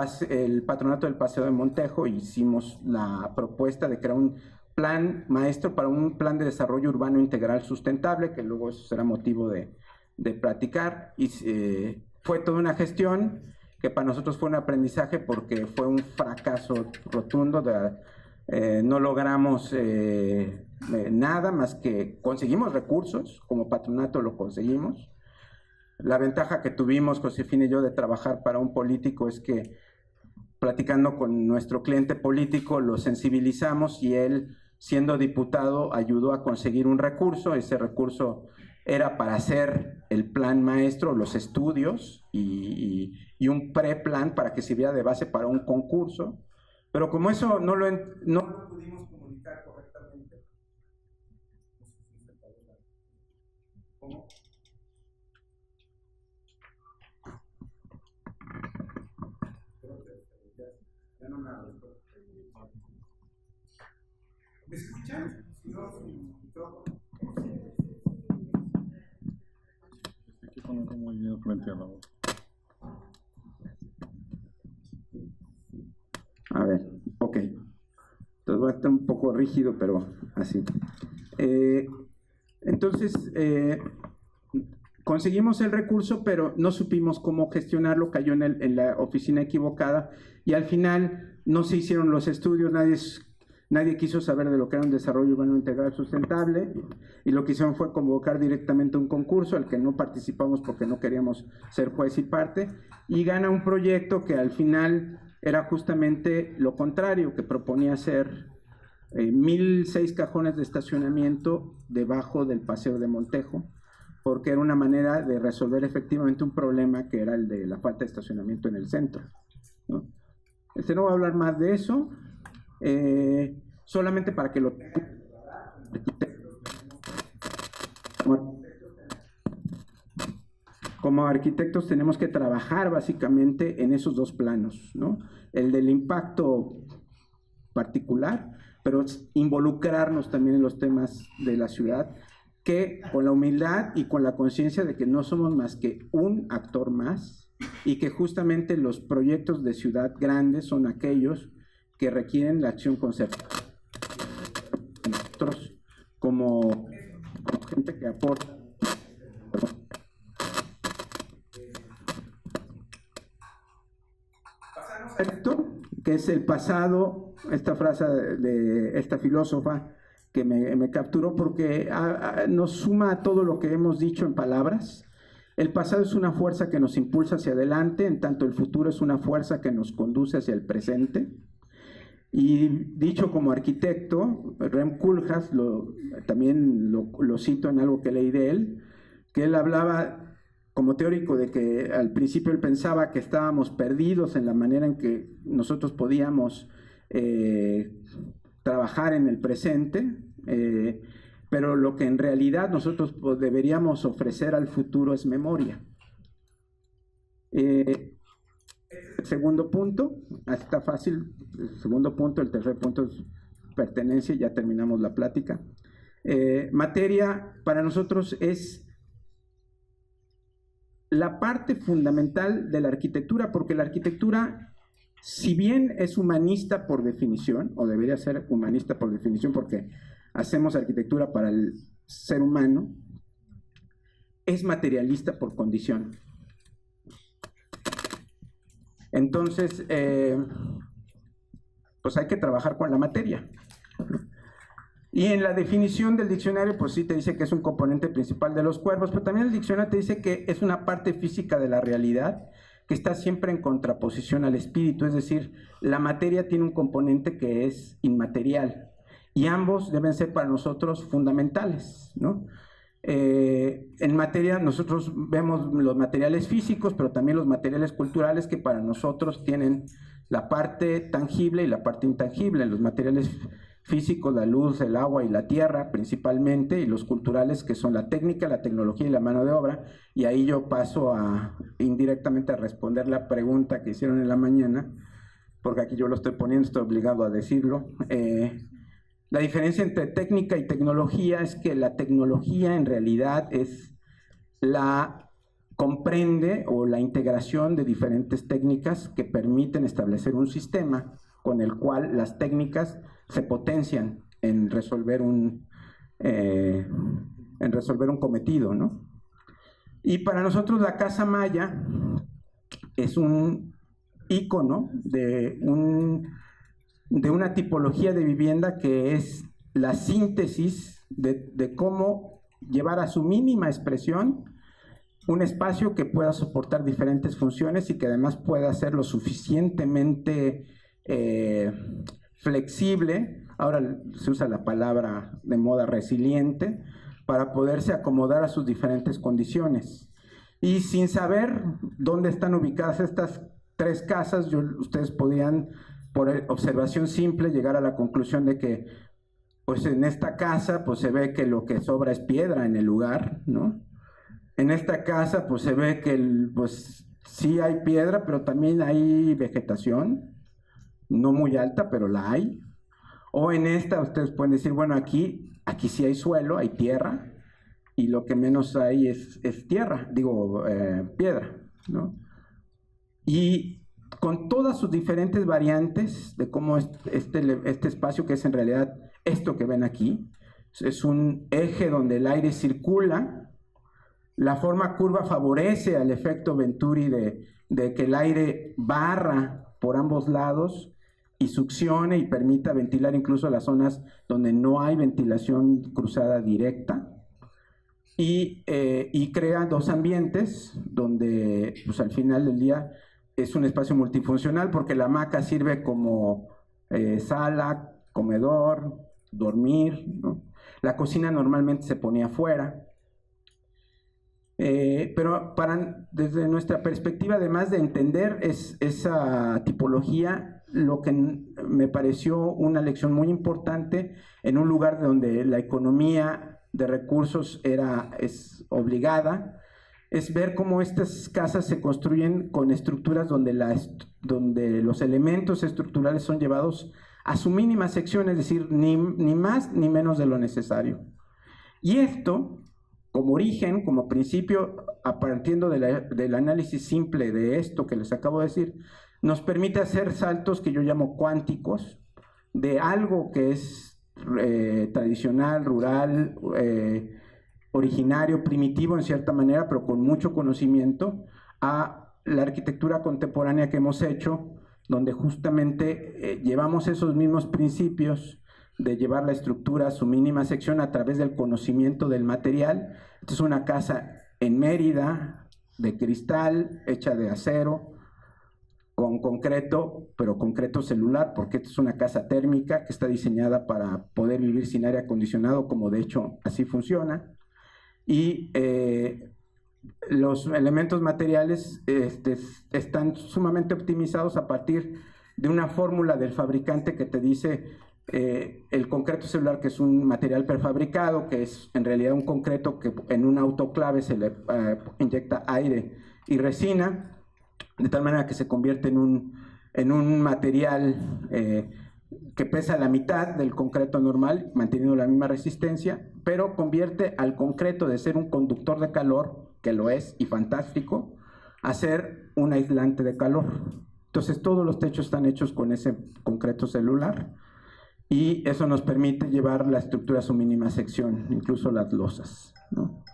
S2: Patronato del Paseo de Montejo hicimos la propuesta de crear un plan maestro para un plan de desarrollo urbano integral sustentable, que luego eso será motivo de platicar, y fue toda una gestión que para nosotros fue un aprendizaje porque fue un fracaso rotundo. No logramos nada más que conseguimos recursos, como patronato lo conseguimos. La ventaja que tuvimos, Josefina y yo, de trabajar para un político es que platicando con nuestro cliente político lo sensibilizamos y él, siendo diputado, ayudó a conseguir un recurso. Ese recurso era para hacer el plan maestro, los estudios y un preplan para que sirviera de base para un concurso. Pero como eso no lo pudimos comunicar correctamente. ¿Cómo? Ya no me hablo. ¿Me escuchan? No,
S3: Hay que ponerlo muy bien frente a la voz.
S2: A ver, ok. Entonces va a estar un poco rígido, pero así. Entonces, conseguimos el recurso, pero no supimos cómo gestionarlo, cayó en la oficina equivocada y al final no se hicieron los estudios, nadie quiso saber de lo que era un desarrollo urbano integral sustentable y lo que hicieron fue convocar directamente un concurso al que no participamos porque no queríamos ser juez y parte, y gana un proyecto que al final era justamente lo contrario, que proponía hacer 1,006 cajones de estacionamiento debajo del Paseo de Montejo, porque era una manera de resolver efectivamente un problema que era el de la falta de estacionamiento en el centro, ¿no? No voy a hablar más de eso, solamente para que lo como arquitectos tenemos que trabajar básicamente en esos dos planos, ¿no? El del impacto particular, pero involucrarnos también en los temas de la ciudad, que con la humildad y con la conciencia de que no somos más que un actor más y que justamente los proyectos de ciudad grandes son aquellos que requieren la acción concertada. Nosotros, como gente que aporta, pasamos a esto, que es el pasado, esta frase de esta filósofa que me capturó porque nos suma a todo lo que hemos dicho en palabras. El pasado es una fuerza que nos impulsa hacia adelante, en tanto el futuro es una fuerza que nos conduce hacia el presente. Y dicho como arquitecto, Rem Koolhaas, también lo cito en algo que leí de él, que él hablaba como teórico de que al principio él pensaba que estábamos perdidos en la manera en que nosotros podíamos trabajar en el presente, pero lo que en realidad nosotros deberíamos ofrecer al futuro es memoria. El segundo punto, está fácil, el segundo punto, el tercer punto es pertenencia, ya terminamos la plática. Materia para nosotros es la parte fundamental de la arquitectura, porque la arquitectura, si bien es humanista por definición, o debería ser humanista por definición porque hacemos arquitectura para el ser humano, es materialista por condición. Entonces, pues hay que trabajar con la materia. Y en la definición del diccionario, pues sí te dice que es un componente principal de los cuerpos, pero también el diccionario te dice que es una parte física de la realidad que está siempre en contraposición al espíritu, es decir, la materia tiene un componente que es inmaterial y ambos deben ser para nosotros fundamentales, ¿no? En materia nosotros vemos los materiales físicos, pero también los materiales culturales que para nosotros tienen la parte tangible y la parte intangible. Los materiales físicos, la luz, el agua y la tierra principalmente, y los culturales que son la técnica, la tecnología y la mano de obra. Y ahí yo paso indirectamente a responder la pregunta que hicieron en la mañana, porque aquí yo lo estoy poniendo, estoy obligado a decirlo. La diferencia entre técnica y tecnología es que la tecnología en realidad es la comprende o la integración de diferentes técnicas que permiten establecer un sistema con el cual las técnicas se potencian en resolver un cometido, ¿no? Y para nosotros la Casa Maya es un ícono de una tipología de vivienda que es la síntesis de cómo llevar a su mínima expresión un espacio que pueda soportar diferentes funciones y que además pueda ser lo suficientemente flexible, ahora se usa la palabra de moda resiliente, para poderse acomodar a sus diferentes condiciones. Y sin saber dónde están ubicadas estas 3 casas, ustedes podían, por observación simple, llegar a la conclusión de que pues en esta casa pues se ve que lo que sobra es piedra en el lugar, ¿no? En esta casa pues se ve que pues sí hay piedra, pero también hay vegetación, no muy alta, pero la hay. O en esta ustedes pueden decir, bueno, aquí sí hay suelo, hay tierra, y lo que menos hay es tierra, piedra, ¿no? Y con todas sus diferentes variantes de cómo este espacio, que es en realidad esto que ven aquí, es un eje donde el aire circula. La forma curva favorece al efecto Venturi de que el aire barra por ambos lados y succione y permita ventilar incluso las zonas donde no hay ventilación cruzada directa. Y crea 2 ambientes donde pues, al final del día es un espacio multifuncional, porque la hamaca sirve como sala, comedor, dormir, ¿no? La cocina normalmente se ponía afuera. Pero desde nuestra perspectiva, además de entender esa tipología, lo que me pareció una lección muy importante en un lugar donde la economía de recursos es obligada, es ver cómo estas casas se construyen con estructuras donde los elementos estructurales son llevados a su mínima sección, es decir, ni más ni menos de lo necesario. Y esto, como origen, como principio, partiendo del análisis simple de esto que les acabo de decir, nos permite hacer saltos que yo llamo cuánticos, de algo que es tradicional, rural, originario, primitivo en cierta manera, pero con mucho conocimiento, a la arquitectura contemporánea que hemos hecho, donde justamente llevamos esos mismos principios de llevar la estructura a su mínima sección a través del conocimiento del material. Esta es una casa en Mérida, de cristal, hecha de acero, con concreto, pero concreto celular, porque esta es una casa térmica que está diseñada para poder vivir sin aire acondicionado, como de hecho así funciona. Y los elementos materiales están sumamente optimizados a partir de una fórmula del fabricante que te dice el concreto celular, que es un material prefabricado, que es en realidad un concreto que en un autoclave se le inyecta aire y resina, de tal manera que se convierte en un material que pesa la mitad del concreto normal, manteniendo la misma resistencia, pero convierte al concreto de ser un conductor de calor, que lo es y fantástico, a ser un aislante de calor. Entonces todos los techos están hechos con ese concreto celular, y eso nos permite llevar la estructura a su mínima sección, incluso las losas, ¿no?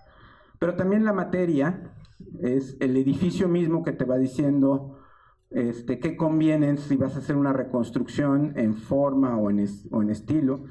S2: Pero también la materia es el edificio mismo que te va diciendo qué conviene si vas a hacer una reconstrucción en forma o en estilo.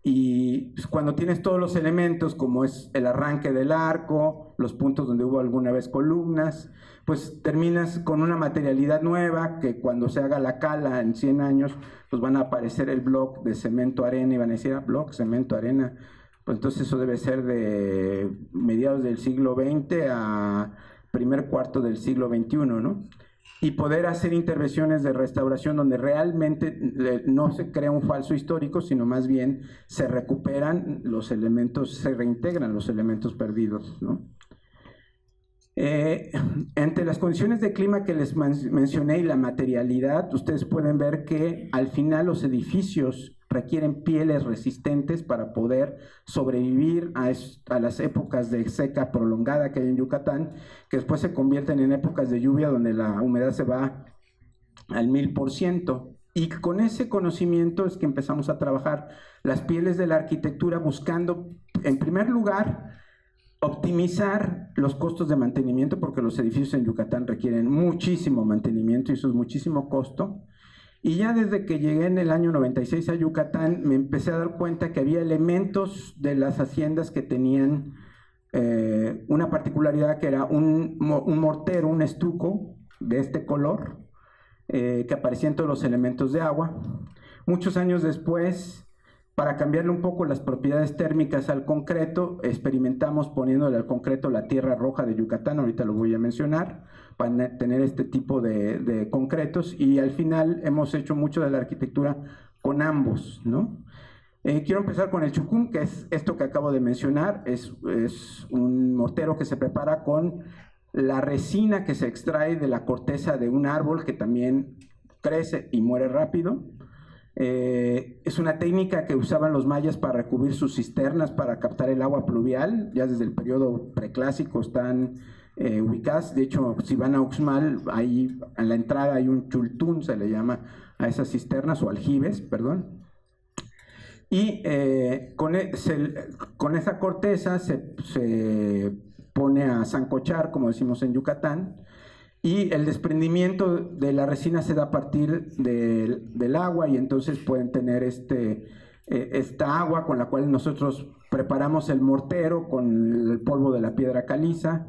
S2: Y pues, cuando tienes todos los elementos, como es el arranque del arco, los puntos donde hubo alguna vez columnas, pues terminas con una materialidad nueva que cuando se haga la cala en 100 años, pues van a aparecer el bloque de cemento arena y van a decir, bloque, cemento, arena. Pues entonces eso debe ser de mediados del siglo XX a primer cuarto del siglo XXI, ¿no? Y poder hacer intervenciones de restauración donde realmente no se crea un falso histórico, sino más bien se recuperan los elementos, se reintegran los elementos perdidos, ¿no? Entre las condiciones de clima que les mencioné y la materialidad, ustedes pueden ver que al final los edificios requieren pieles resistentes para poder sobrevivir a las épocas de seca prolongada que hay en Yucatán, que después se convierten en épocas de lluvia donde la humedad se va al 1000%. Y con ese conocimiento es que empezamos a trabajar las pieles de la arquitectura buscando, en primer lugar, optimizar los costos de mantenimiento, porque los edificios en Yucatán requieren muchísimo mantenimiento y eso es muchísimo costo. Y ya desde que llegué en el año 96 a Yucatán, me empecé a dar cuenta que había elementos de las haciendas que tenían una particularidad, que era un mortero, un estuco de este color, que aparecía en todos los elementos de agua. Muchos años después, para cambiarle un poco las propiedades térmicas al concreto, experimentamos poniéndole al concreto la tierra roja de Yucatán, ahorita lo voy a mencionar, para tener este tipo de concretos, y al final hemos hecho mucho de la arquitectura con ambos, ¿no? Quiero empezar con el chucum, que es esto que acabo de mencionar. Es un mortero que se prepara con la resina que se extrae de la corteza de un árbol que también crece y muere rápido. Es una técnica que usaban los mayas para recubrir sus cisternas para captar el agua pluvial. Ya desde el periodo preclásico están ubicadas. De hecho, si van a Uxmal, ahí en la entrada hay un chultún, se le llama a esas cisternas, o aljibes, perdón. Y con esa corteza se pone a sancochar, como decimos en Yucatán, y el desprendimiento de la resina se da a partir del agua, y entonces pueden tener esta agua con la cual nosotros preparamos el mortero con el polvo de la piedra caliza,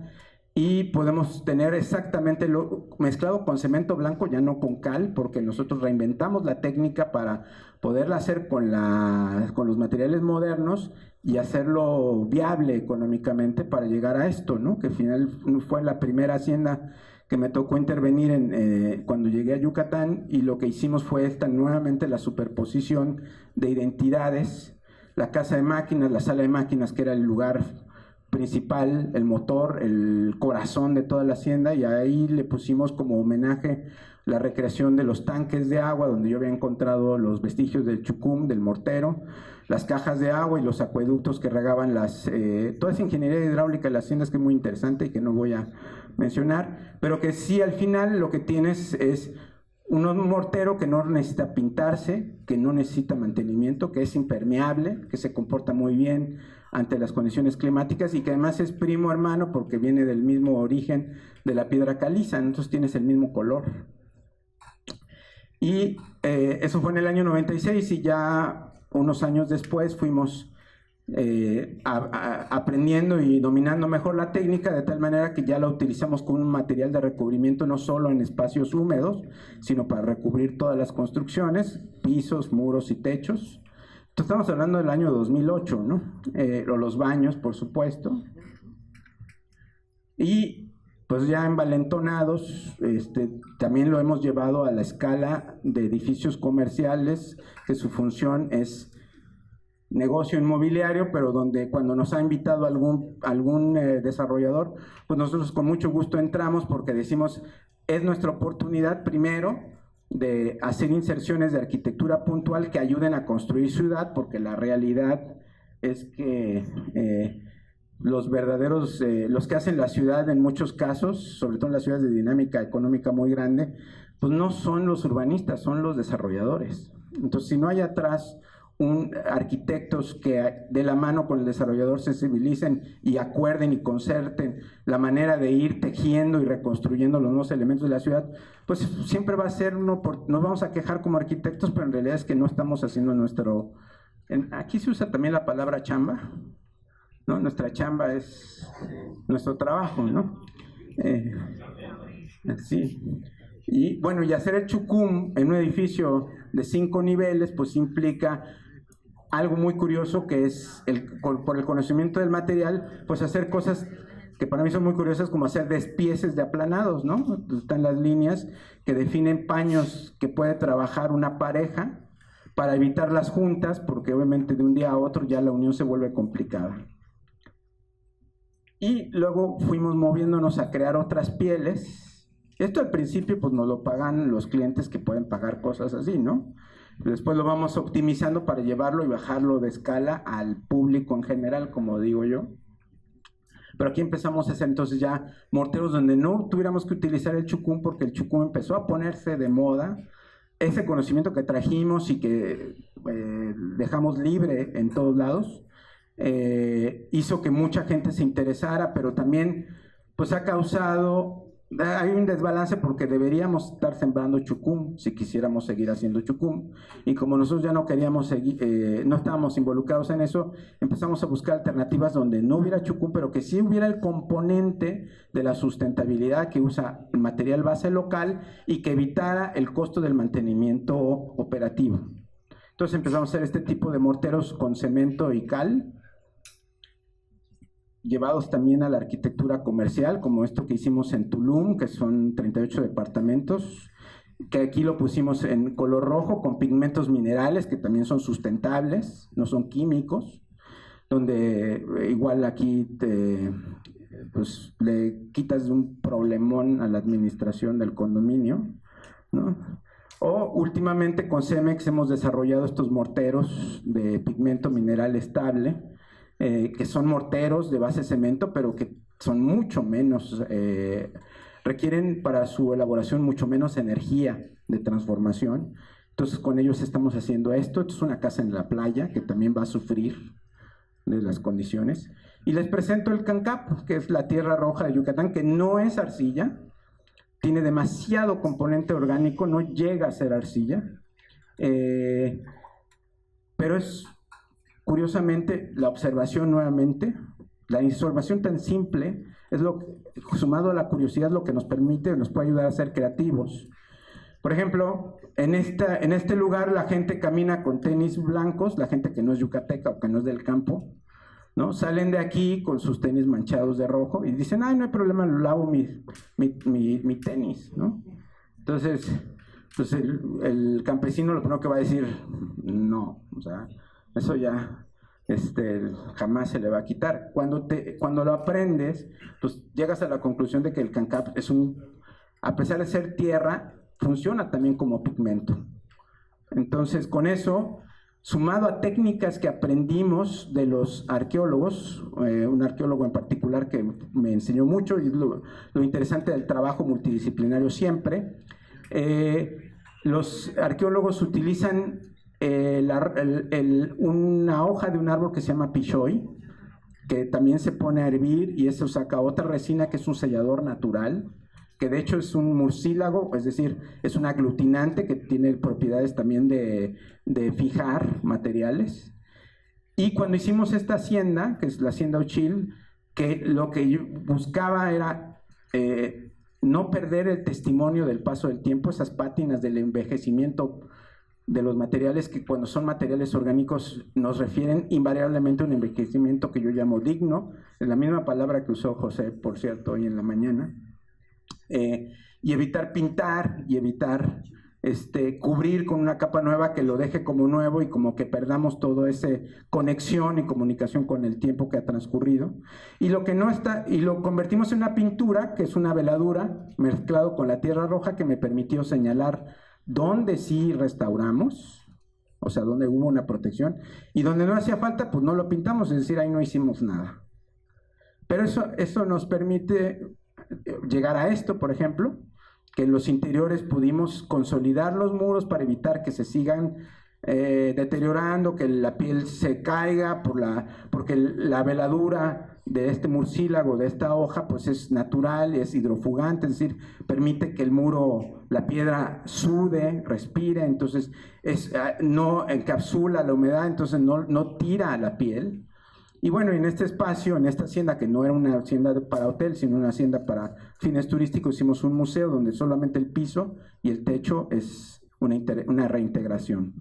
S2: y podemos tener exactamente lo mezclado con cemento blanco, ya no con cal, porque nosotros reinventamos la técnica para poderla hacer con los materiales modernos y hacerlo viable económicamente para llegar a esto, ¿no? Que al final fue la primera hacienda que me tocó intervenir cuando llegué a Yucatán, y lo que hicimos fue nuevamente la superposición de identidades, la casa de máquinas, la sala de máquinas, que era el lugar principal, el motor, el corazón de toda la hacienda, y ahí le pusimos como homenaje la recreación de los tanques de agua, donde yo había encontrado los vestigios del chucum, del mortero, las cajas de agua y los acueductos que regaban toda esa ingeniería hidráulica de las haciendas, que es muy interesante y que no voy a mencionar, pero que sí, al final lo que tienes es un mortero que no necesita pintarse, que no necesita mantenimiento, que es impermeable, que se comporta muy bien ante las condiciones climáticas, y que además es primo hermano porque viene del mismo origen de la piedra caliza, entonces tienes el mismo color. Y eso fue en el año 96, y ya unos años después fuimos aprendiendo y dominando mejor la técnica, de tal manera que ya la utilizamos como un material de recubrimiento no solo en espacios húmedos, sino para recubrir todas las construcciones, pisos, muros y techos. Entonces estamos hablando del año 2008, ¿no? O los baños, por supuesto. Y pues ya envalentonados, también lo hemos llevado a la escala de edificios comerciales, que su función es negocio inmobiliario, pero donde cuando nos ha invitado algún desarrollador, pues nosotros con mucho gusto entramos, porque decimos, es nuestra oportunidad primero de hacer inserciones de arquitectura puntual que ayuden a construir ciudad, porque la realidad es que los que hacen la ciudad en muchos casos, sobre todo en las ciudades de dinámica económica muy grande, pues no son los urbanistas, son los desarrolladores. Entonces, si no hay atrás arquitectos que de la mano con el desarrollador se sensibilicen y acuerden y concerten la manera de ir tejiendo y reconstruyendo los nuevos elementos de la ciudad, pues siempre va a ser nos vamos a quejar como arquitectos, pero en realidad es que no estamos haciendo aquí se usa también la palabra chamba, ¿no? Nuestra chamba es nuestro trabajo, ¿no? Sí. Y bueno, y hacer el chucum en un edificio de 5 niveles, pues implica algo muy curioso, que es, por el conocimiento del material, pues hacer cosas que para mí son muy curiosas, como hacer despieces de aplanados, ¿no? Están las líneas que definen paños que puede trabajar una pareja para evitar las juntas, porque obviamente de un día a otro ya la unión se vuelve complicada. Y luego fuimos moviéndonos a crear otras pieles. Esto al principio pues nos lo pagan los clientes que pueden pagar cosas así, ¿no? Después lo vamos optimizando para llevarlo y bajarlo de escala al público en general, como digo yo. Pero aquí empezamos a hacer entonces ya morteros donde no tuviéramos que utilizar el chucum, porque el chucum empezó a ponerse de moda. Ese conocimiento que trajimos y que dejamos libre en todos lados, hizo que mucha gente se interesara, pero también pues ha causado, hay un desbalance porque deberíamos estar sembrando chucum si quisiéramos seguir haciendo chucum, y como nosotros ya no queríamos seguir, no estábamos involucrados en eso, empezamos a buscar alternativas donde no hubiera chucum, pero que sí hubiera el componente de la sustentabilidad que usa el material base local y que evitara el costo del mantenimiento operativo. Entonces empezamos a hacer este tipo de morteros con cemento y cal, llevados también a la arquitectura comercial, como esto que hicimos en Tulum, que son 38 departamentos, que aquí lo pusimos en color rojo con pigmentos minerales, que también son sustentables, no son químicos, donde igual aquí pues, le quitas un problemón a la administración del condominio, ¿no? O últimamente con Cemex hemos desarrollado estos morteros de pigmento mineral estable, que son morteros de base cemento, pero que son mucho menos, requieren para su elaboración mucho menos energía de transformación. Entonces con ellos estamos haciendo esto. Esto es una casa en la playa que también va a sufrir de las condiciones. Y les presento el cancap, que es la tierra roja de Yucatán, que no es arcilla, tiene demasiado componente orgánico, no llega a ser arcilla, pero es... Curiosamente, la observación nuevamente, la observación tan simple, es lo que, sumado a la curiosidad, lo que nos permite, nos puede ayudar a ser creativos. Por ejemplo, en este lugar la gente camina con tenis blancos, la gente que no es yucateca o que no es del campo, ¿no? Salen de aquí con sus tenis manchados de rojo y dicen, ay, no hay problema, lo lavo mi tenis, ¿no? Entonces, pues el campesino lo primero que va a decir, no, o sea... Eso ya jamás se le va a quitar. Cuando lo aprendes, pues llegas a la conclusión de que el cancap a pesar de ser tierra, funciona también como pigmento. Entonces, con eso, sumado a técnicas que aprendimos de los arqueólogos, un arqueólogo en particular que me enseñó mucho, y lo interesante del trabajo multidisciplinario siempre, los arqueólogos utilizan una hoja de un árbol que se llama pichoy, que también se pone a hervir y eso saca otra resina que es un sellador natural, que de hecho es un mucílago, es decir, es un aglutinante que tiene propiedades también de fijar materiales. Y cuando hicimos esta hacienda, que es la hacienda Uchil, que lo que yo buscaba era no perder el testimonio del paso del tiempo, esas pátinas del envejecimiento de los materiales, que cuando son materiales orgánicos nos refieren invariablemente a un envejecimiento que yo llamo digno, es la misma palabra que usó José, por cierto, hoy en la mañana, y evitar pintar y evitar cubrir con una capa nueva que lo deje como nuevo y como que perdamos toda esa conexión y comunicación con el tiempo que ha transcurrido. Y lo que no está, y lo convertimos en una pintura, que es una veladura mezclado con la tierra roja, que me permitió señalar donde sí restauramos, o sea, donde hubo una protección, y donde no hacía falta, pues no lo pintamos, es decir, ahí no hicimos nada. Pero eso nos permite llegar a esto, por ejemplo, que en los interiores pudimos consolidar los muros para evitar que se sigan deteriorando, que la piel se caiga, porque la veladura de este murciélago, de esta hoja, pues es natural, es hidrofugante, es decir, permite que el muro, la piedra sude, respire, entonces no encapsula la humedad, entonces no tira a la piel. Y bueno, en este espacio, en esta hacienda, que no era una hacienda para hotel, sino una hacienda para fines turísticos, hicimos un museo donde solamente el piso y el techo es una reintegración.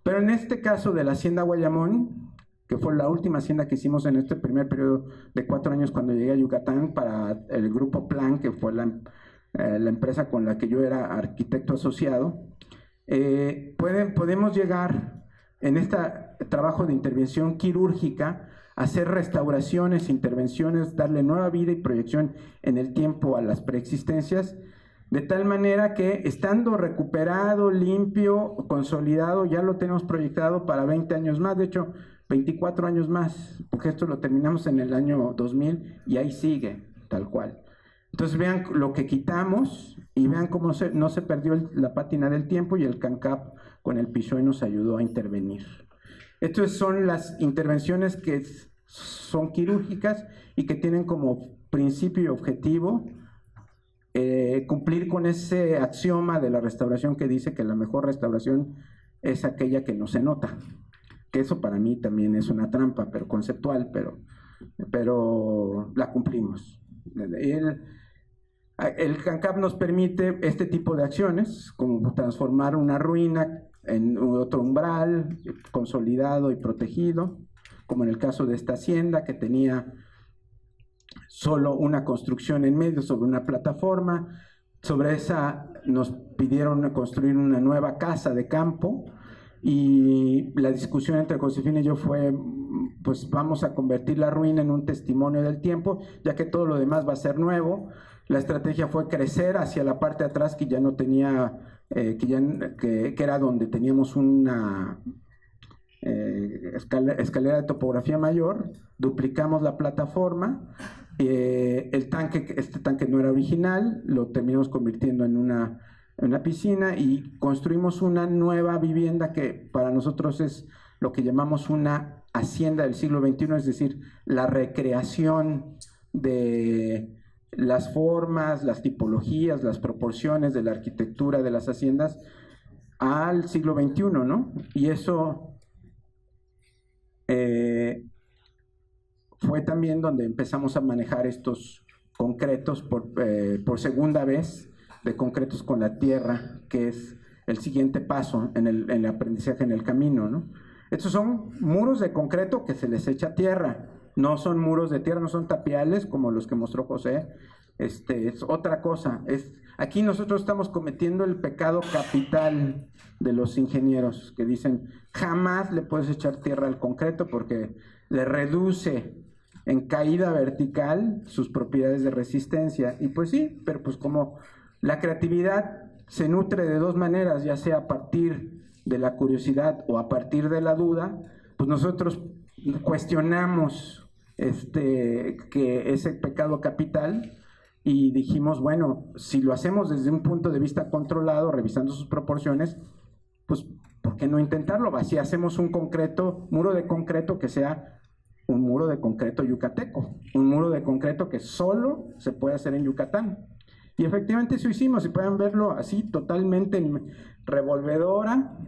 S2: Pero en este caso de la hacienda Guayamón, que fue la última hacienda que hicimos en este primer periodo de 4 años cuando llegué a Yucatán para el grupo Plan, que fue la empresa con la que yo era arquitecto asociado, podemos llegar en este trabajo de intervención quirúrgica a hacer restauraciones, intervenciones, darle nueva vida y proyección en el tiempo a las preexistencias, de tal manera que estando recuperado, limpio, consolidado, ya lo tenemos proyectado para 20 años más, de hecho 24 años más, porque esto lo terminamos en el año 2000 y ahí sigue, tal cual. Entonces vean lo que quitamos y vean cómo no se perdió la pátina del tiempo, y el CANCAP con el PSOE nos ayudó a intervenir. Estas son las intervenciones que son quirúrgicas y que tienen como principio y objetivo cumplir con ese axioma de la restauración que dice que la mejor restauración es aquella que no se nota. Que eso para mí también es una trampa, pero conceptual, pero la cumplimos. El CANCAP nos permite este tipo de acciones, como transformar una ruina en otro umbral consolidado y protegido, como en el caso de esta hacienda que tenía solo una construcción en medio sobre una plataforma. Sobre esa nos pidieron construir una nueva casa de campo, y la discusión entre Josefina y yo fue, pues vamos a convertir la ruina en un testimonio del tiempo, ya que todo lo demás va a ser nuevo. La estrategia fue crecer hacia la parte de atrás, que ya no tenía, que era donde teníamos una escalera de topografía mayor. Duplicamos la plataforma. Este tanque no era original, lo terminamos convirtiendo en una piscina, y construimos una nueva vivienda que para nosotros es lo que llamamos una hacienda del siglo XXI, es decir, la recreación de las formas, las tipologías, las proporciones de la arquitectura de las haciendas al siglo XXI, ¿no? Y eso fue también donde empezamos a manejar estos concretos por segunda vez, de concretos con la tierra, que es el siguiente paso en el aprendizaje en el camino, ¿no? Estos son muros de concreto que se les echa tierra, no son muros de tierra, no son tapiales como los que mostró José. Es otra cosa. Aquí nosotros estamos cometiendo el pecado capital de los ingenieros, que dicen jamás le puedes echar tierra al concreto porque le reduce en caída vertical sus propiedades de resistencia. Y pues sí, pero pues como la creatividad se nutre de dos maneras, ya sea a partir de la curiosidad o a partir de la duda, pues nosotros cuestionamos que ese pecado capital, y dijimos, bueno, si lo hacemos desde un punto de vista controlado, revisando sus proporciones, pues ¿por qué no intentarlo? Si hacemos un muro de concreto que sea un muro de concreto yucateco, un muro de concreto que solo se puede hacer en Yucatán. Y efectivamente eso hicimos, y pueden verlo así totalmente revolvedora.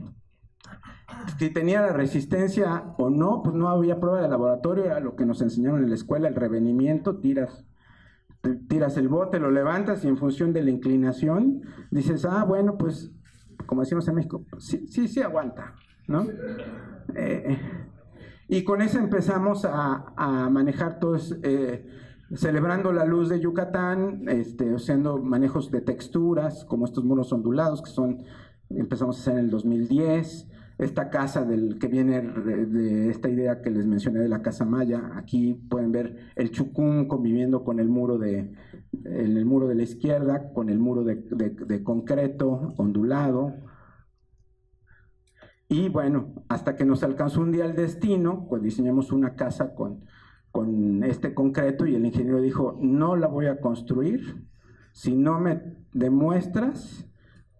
S2: Si tenía la resistencia o no, pues no había prueba de laboratorio, era lo que nos enseñaron en la escuela, el revenimiento. Tiras el bote, lo levantas y en función de la inclinación dices, bueno, pues como decimos en México, sí aguanta, ¿no? Y con eso empezamos a manejar todo, celebrando la luz de Yucatán, haciendo manejos de texturas, como estos muros ondulados empezamos a hacer en el 2010. Esta casa que viene de esta idea que les mencioné de la Casa Maya. Aquí pueden ver el chucún conviviendo con el muro de la izquierda, con el muro de concreto ondulado. Y bueno, hasta que nos alcanzó un día el destino, pues diseñamos una casa con este concreto, y el ingeniero dijo, no la voy a construir si no me demuestras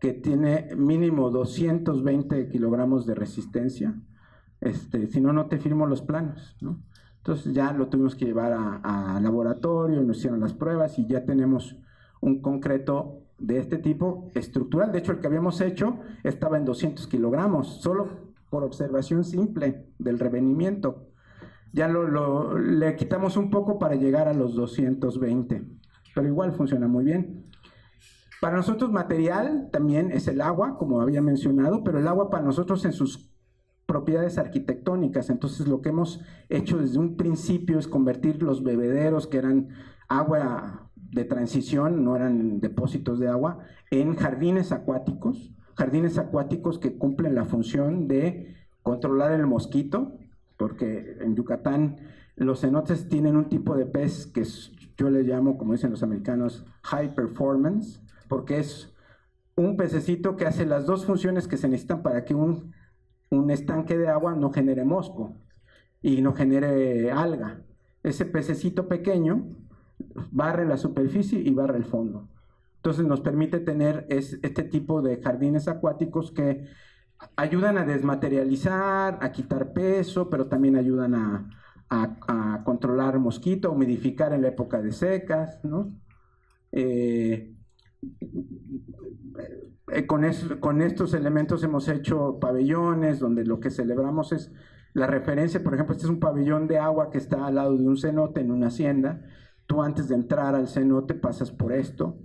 S2: que tiene mínimo 220 kilogramos de resistencia, si no, no te firmo los planos, ¿no? Entonces ya lo tuvimos que llevar a laboratorio, nos hicieron las pruebas y ya tenemos un concreto de este tipo estructural. De hecho, el que habíamos hecho estaba en 200 kilogramos, solo por observación simple del revenimiento. Ya le quitamos un poco para llegar a los 220, pero igual funciona muy bien. Para nosotros material también es el agua, como había mencionado, pero el agua para nosotros en sus propiedades arquitectónicas. Entonces lo que hemos hecho desde un principio es convertir los bebederos, que eran agua de transición, no eran depósitos de agua, en jardines acuáticos que cumplen la función de controlar el mosquito, porque en Yucatán los cenotes tienen un tipo de pez que yo le llamo, como dicen los americanos, high performance, porque es un pececito que hace las dos funciones que se necesitan para que un estanque de agua no genere mosco y no genere alga. Ese pececito pequeño barre la superficie y barre el fondo. Entonces nos permite tener este tipo de jardines acuáticos que ayudan a desmaterializar, a quitar peso, pero también ayudan a controlar mosquito, humidificar en la época de secas, ¿no? Con estos elementos hemos hecho pabellones donde lo que celebramos es la referencia. Por ejemplo, este es un pabellón de agua que está al lado de un cenote en una hacienda. Tú antes de entrar al cenote pasas por esto,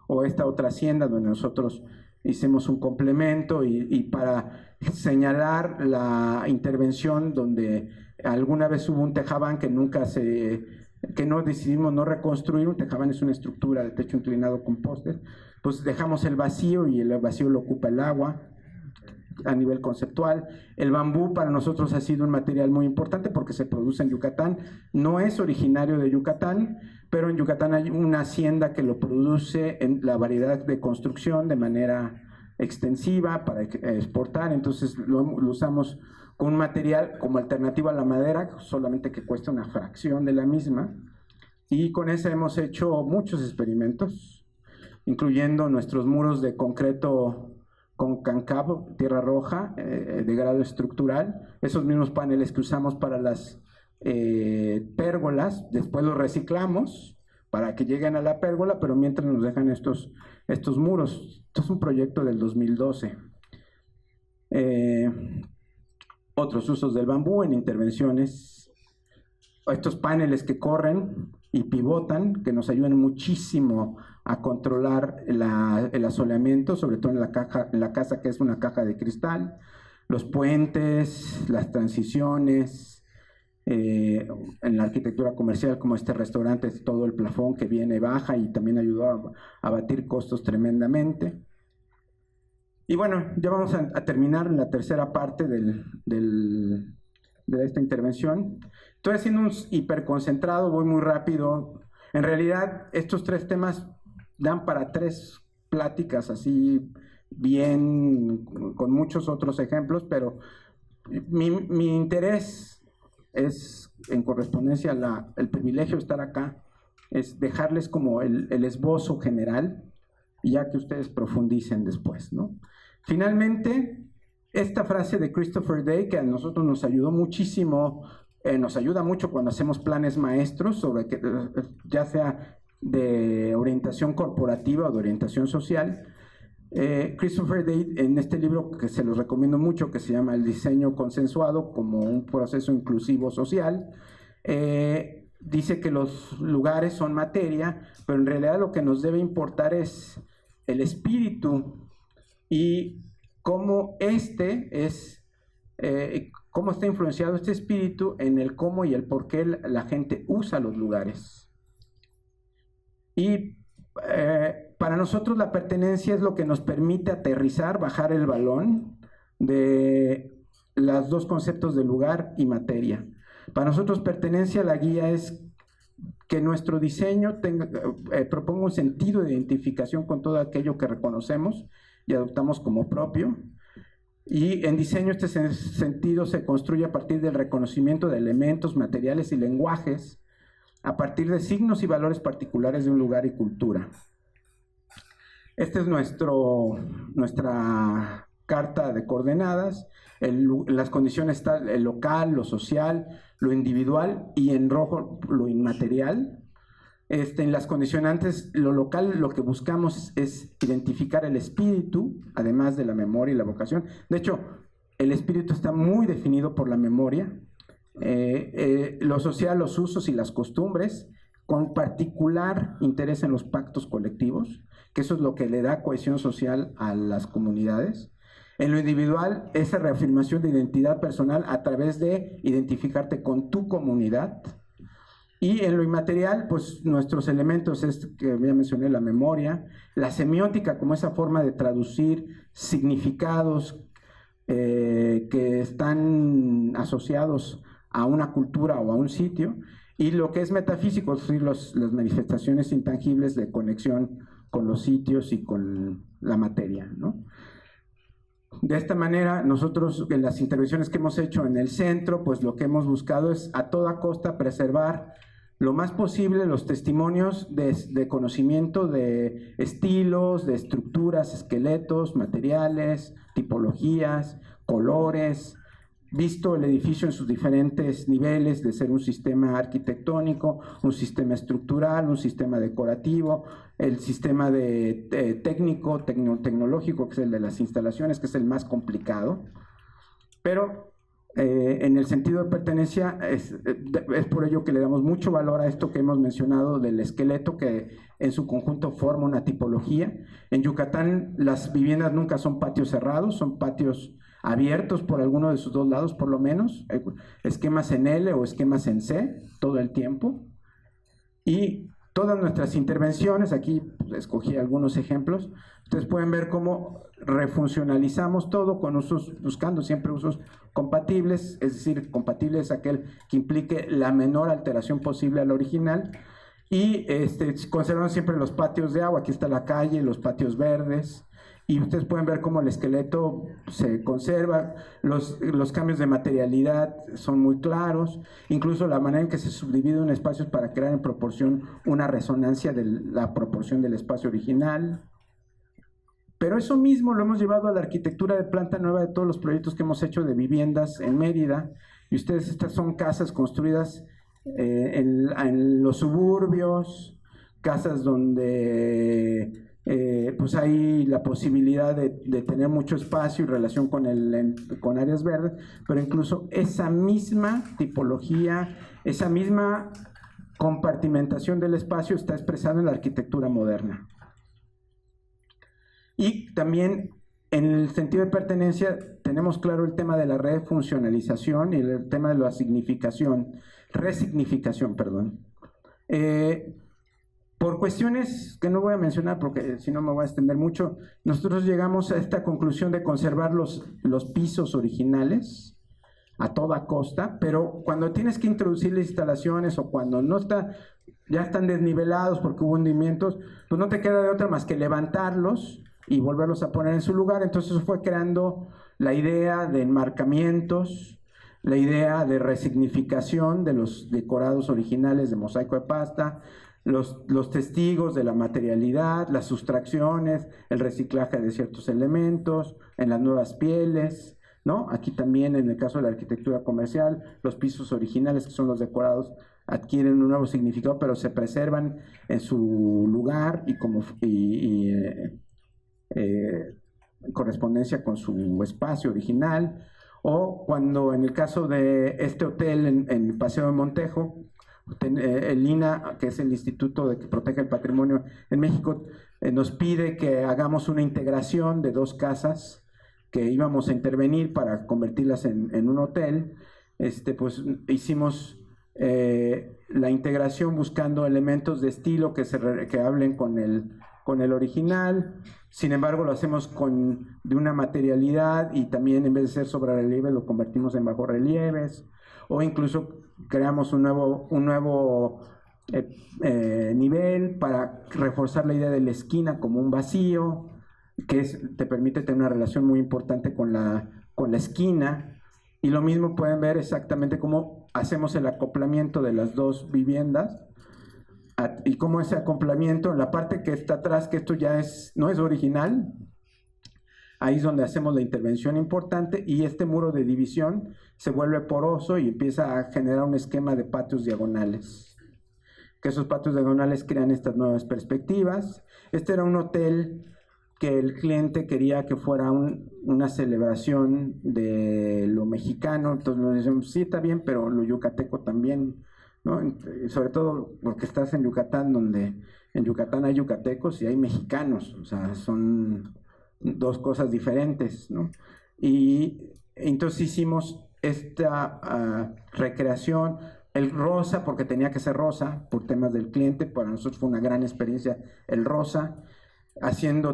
S2: o esta otra hacienda donde nosotros hicimos un complemento y para señalar la intervención donde alguna vez hubo un tejabán que no decidimos no reconstruir. Un tejabán es una estructura de techo inclinado con postes, pues dejamos el vacío y el vacío lo ocupa el agua a nivel conceptual. El bambú para nosotros ha sido un material muy importante porque se produce en Yucatán, no es originario de Yucatán, pero en Yucatán hay una hacienda que lo produce en la variedad de construcción de manera extensiva para exportar. Entonces lo usamos con un material como alternativa a la madera, solamente que cuesta una fracción de la misma, y con esa hemos hecho muchos experimentos, incluyendo nuestros muros de concreto con cancab, tierra roja, de grado estructural. Esos mismos paneles que usamos para las pérgolas, después los reciclamos para que lleguen a la pérgola, pero mientras nos dejan estos muros. Esto es un proyecto del 2012. Otros usos del bambú en intervenciones, estos paneles que corren y pivotan, que nos ayudan muchísimo a controlar el asoleamiento, sobre todo en la casa que es una caja de cristal, los puentes, las transiciones, en la arquitectura comercial como este restaurante, todo el plafón que viene baja y también ayudó a abatir costos tremendamente. Y bueno, ya vamos a terminar en la tercera parte de esta intervención. Estoy haciendo un hiperconcentrado, voy muy rápido. En realidad, estos tres temas dan para 3 pláticas así bien, con muchos otros ejemplos, pero mi interés es, en correspondencia el privilegio de estar acá, es dejarles como el esbozo general, y ya que ustedes profundicen después, ¿no? Finalmente, esta frase de Christopher Day, que a nosotros nos ayudó muchísimo, nos ayuda mucho cuando hacemos planes maestros, sobre que, ya sea de orientación corporativa o de orientación social. Christopher Day, en este libro que se los recomiendo mucho, que se llama El diseño consensuado como un proceso inclusivo social, dice que los lugares son materia, pero en realidad lo que nos debe importar es el espíritu y cómo cómo está influenciado este espíritu en el cómo y el por qué la gente usa los lugares. Y para nosotros la pertenencia es lo que nos permite aterrizar, bajar el balón de los dos conceptos de lugar y materia. Para nosotros pertenencia, la guía es que nuestro diseño proponga un sentido de identificación con todo aquello que reconocemos y adoptamos como propio. Y en diseño este sentido se construye a partir del reconocimiento de elementos, materiales y lenguajes, a partir de signos y valores particulares de un lugar y cultura. Esta es nuestra carta de coordenadas. Las condiciones están el local, lo social, lo individual, y en rojo lo inmaterial. En las condicionantes, lo local, lo que buscamos es identificar el espíritu, además de la memoria y la vocación. De hecho, el espíritu está muy definido por la memoria. Lo social, los usos y las costumbres, con particular interés en los pactos colectivos, que eso es lo que le da cohesión social a las comunidades. En lo individual, esa reafirmación de identidad personal a través de identificarte con tu comunidad. Y en lo inmaterial, pues nuestros elementos es que ya mencioné, la memoria, la semiótica como esa forma de traducir significados que están asociados a una cultura o a un sitio, y lo que es metafísico, es decir, las manifestaciones intangibles de conexión los sitios y con la materia, ¿no? De esta manera, nosotros en las intervenciones que hemos hecho en el centro, pues lo que hemos buscado es a toda costa preservar lo más posible los testimonios de conocimiento de estilos, de estructuras, esqueletos, materiales, tipologías, colores, visto el edificio en sus diferentes niveles de ser un sistema arquitectónico, un sistema estructural, un sistema decorativo, el sistema técnico, tecnológico, que es el de las instalaciones, que es el más complicado, pero en el sentido de pertenencia es por ello que le damos mucho valor a esto que hemos mencionado del esqueleto, que en su conjunto forma una tipología. En Yucatán las viviendas nunca son patios cerrados, son patios abiertos por alguno de sus dos lados por lo menos, esquemas en L o esquemas en C todo el tiempo. Y todas nuestras intervenciones, aquí pues, escogí algunos ejemplos, ustedes pueden ver cómo refuncionalizamos todo con usos, buscando siempre usos compatibles, es decir, compatible es aquel que implique la menor alteración posible al original, y conservamos siempre los patios de agua, aquí está la calle, los patios verdes, y ustedes pueden ver cómo el esqueleto se conserva, los cambios de materialidad son muy claros, incluso la manera en que se subdivide un espacio es para crear en proporción una resonancia de la proporción del espacio original. Pero eso mismo lo hemos llevado a la arquitectura de planta nueva de todos los proyectos que hemos hecho de viviendas en Mérida, y ustedes, estas son casas construidas en los suburbios, casas donde pues hay la posibilidad de tener mucho espacio y relación con áreas verdes, pero incluso esa misma tipología, esa misma compartimentación del espacio está expresada en la arquitectura moderna. Y también en el sentido de pertenencia tenemos claro el tema de la refuncionalización y el tema de la resignificación, perdón. Por cuestiones que no voy a mencionar porque si no me voy a extender mucho, nosotros llegamos a esta conclusión de conservar los pisos originales a toda costa, pero cuando tienes que introducir las instalaciones o cuando no ya están desnivelados porque hubo hundimientos, pues no te queda de otra más que levantarlos y volverlos a poner en su lugar. Entonces eso fue creando la idea de enmarcamientos, la idea de resignificación de los decorados originales de mosaico de pasta, los testigos de la materialidad, las sustracciones, el reciclaje de ciertos elementos, en las nuevas pieles, ¿no? Aquí también en el caso de la arquitectura comercial, los pisos originales, que son los decorados, adquieren un nuevo significado, pero se preservan en su lugar en correspondencia con su espacio original. O cuando en el caso de este hotel en el Paseo de Montejo, el INAH, que es el Instituto que protege el patrimonio en México, nos pide que hagamos una integración de dos casas que íbamos a intervenir para convertirlas en un hotel. Pues hicimos la integración buscando elementos de estilo que hablen con el original. Sin embargo, lo hacemos de una materialidad y también en vez de ser sobre relieve lo convertimos en bajorrelieves, o incluso creamos un nuevo nivel para reforzar la idea de la esquina como un vacío, que te permite tener una relación muy importante con la esquina. Y lo mismo pueden ver exactamente cómo hacemos el acoplamiento de las dos viviendas y cómo ese acoplamiento en la parte que está atrás, que esto ya no es original, ahí es donde hacemos la intervención importante, y este muro de división se vuelve poroso y empieza a generar un esquema de patios diagonales, que esos patios diagonales crean estas nuevas perspectivas. Este era un hotel que el cliente quería que fuera una celebración de lo mexicano, entonces nos decíamos, sí, está bien, pero lo yucateco también, ¿no? Sobre todo porque estás en Yucatán, donde en Yucatán hay yucatecos y hay mexicanos, o sea, son dos cosas diferentes, ¿no? Y entonces hicimos esta recreación, el rosa, porque tenía que ser rosa, por temas del cliente. Para nosotros fue una gran experiencia el rosa,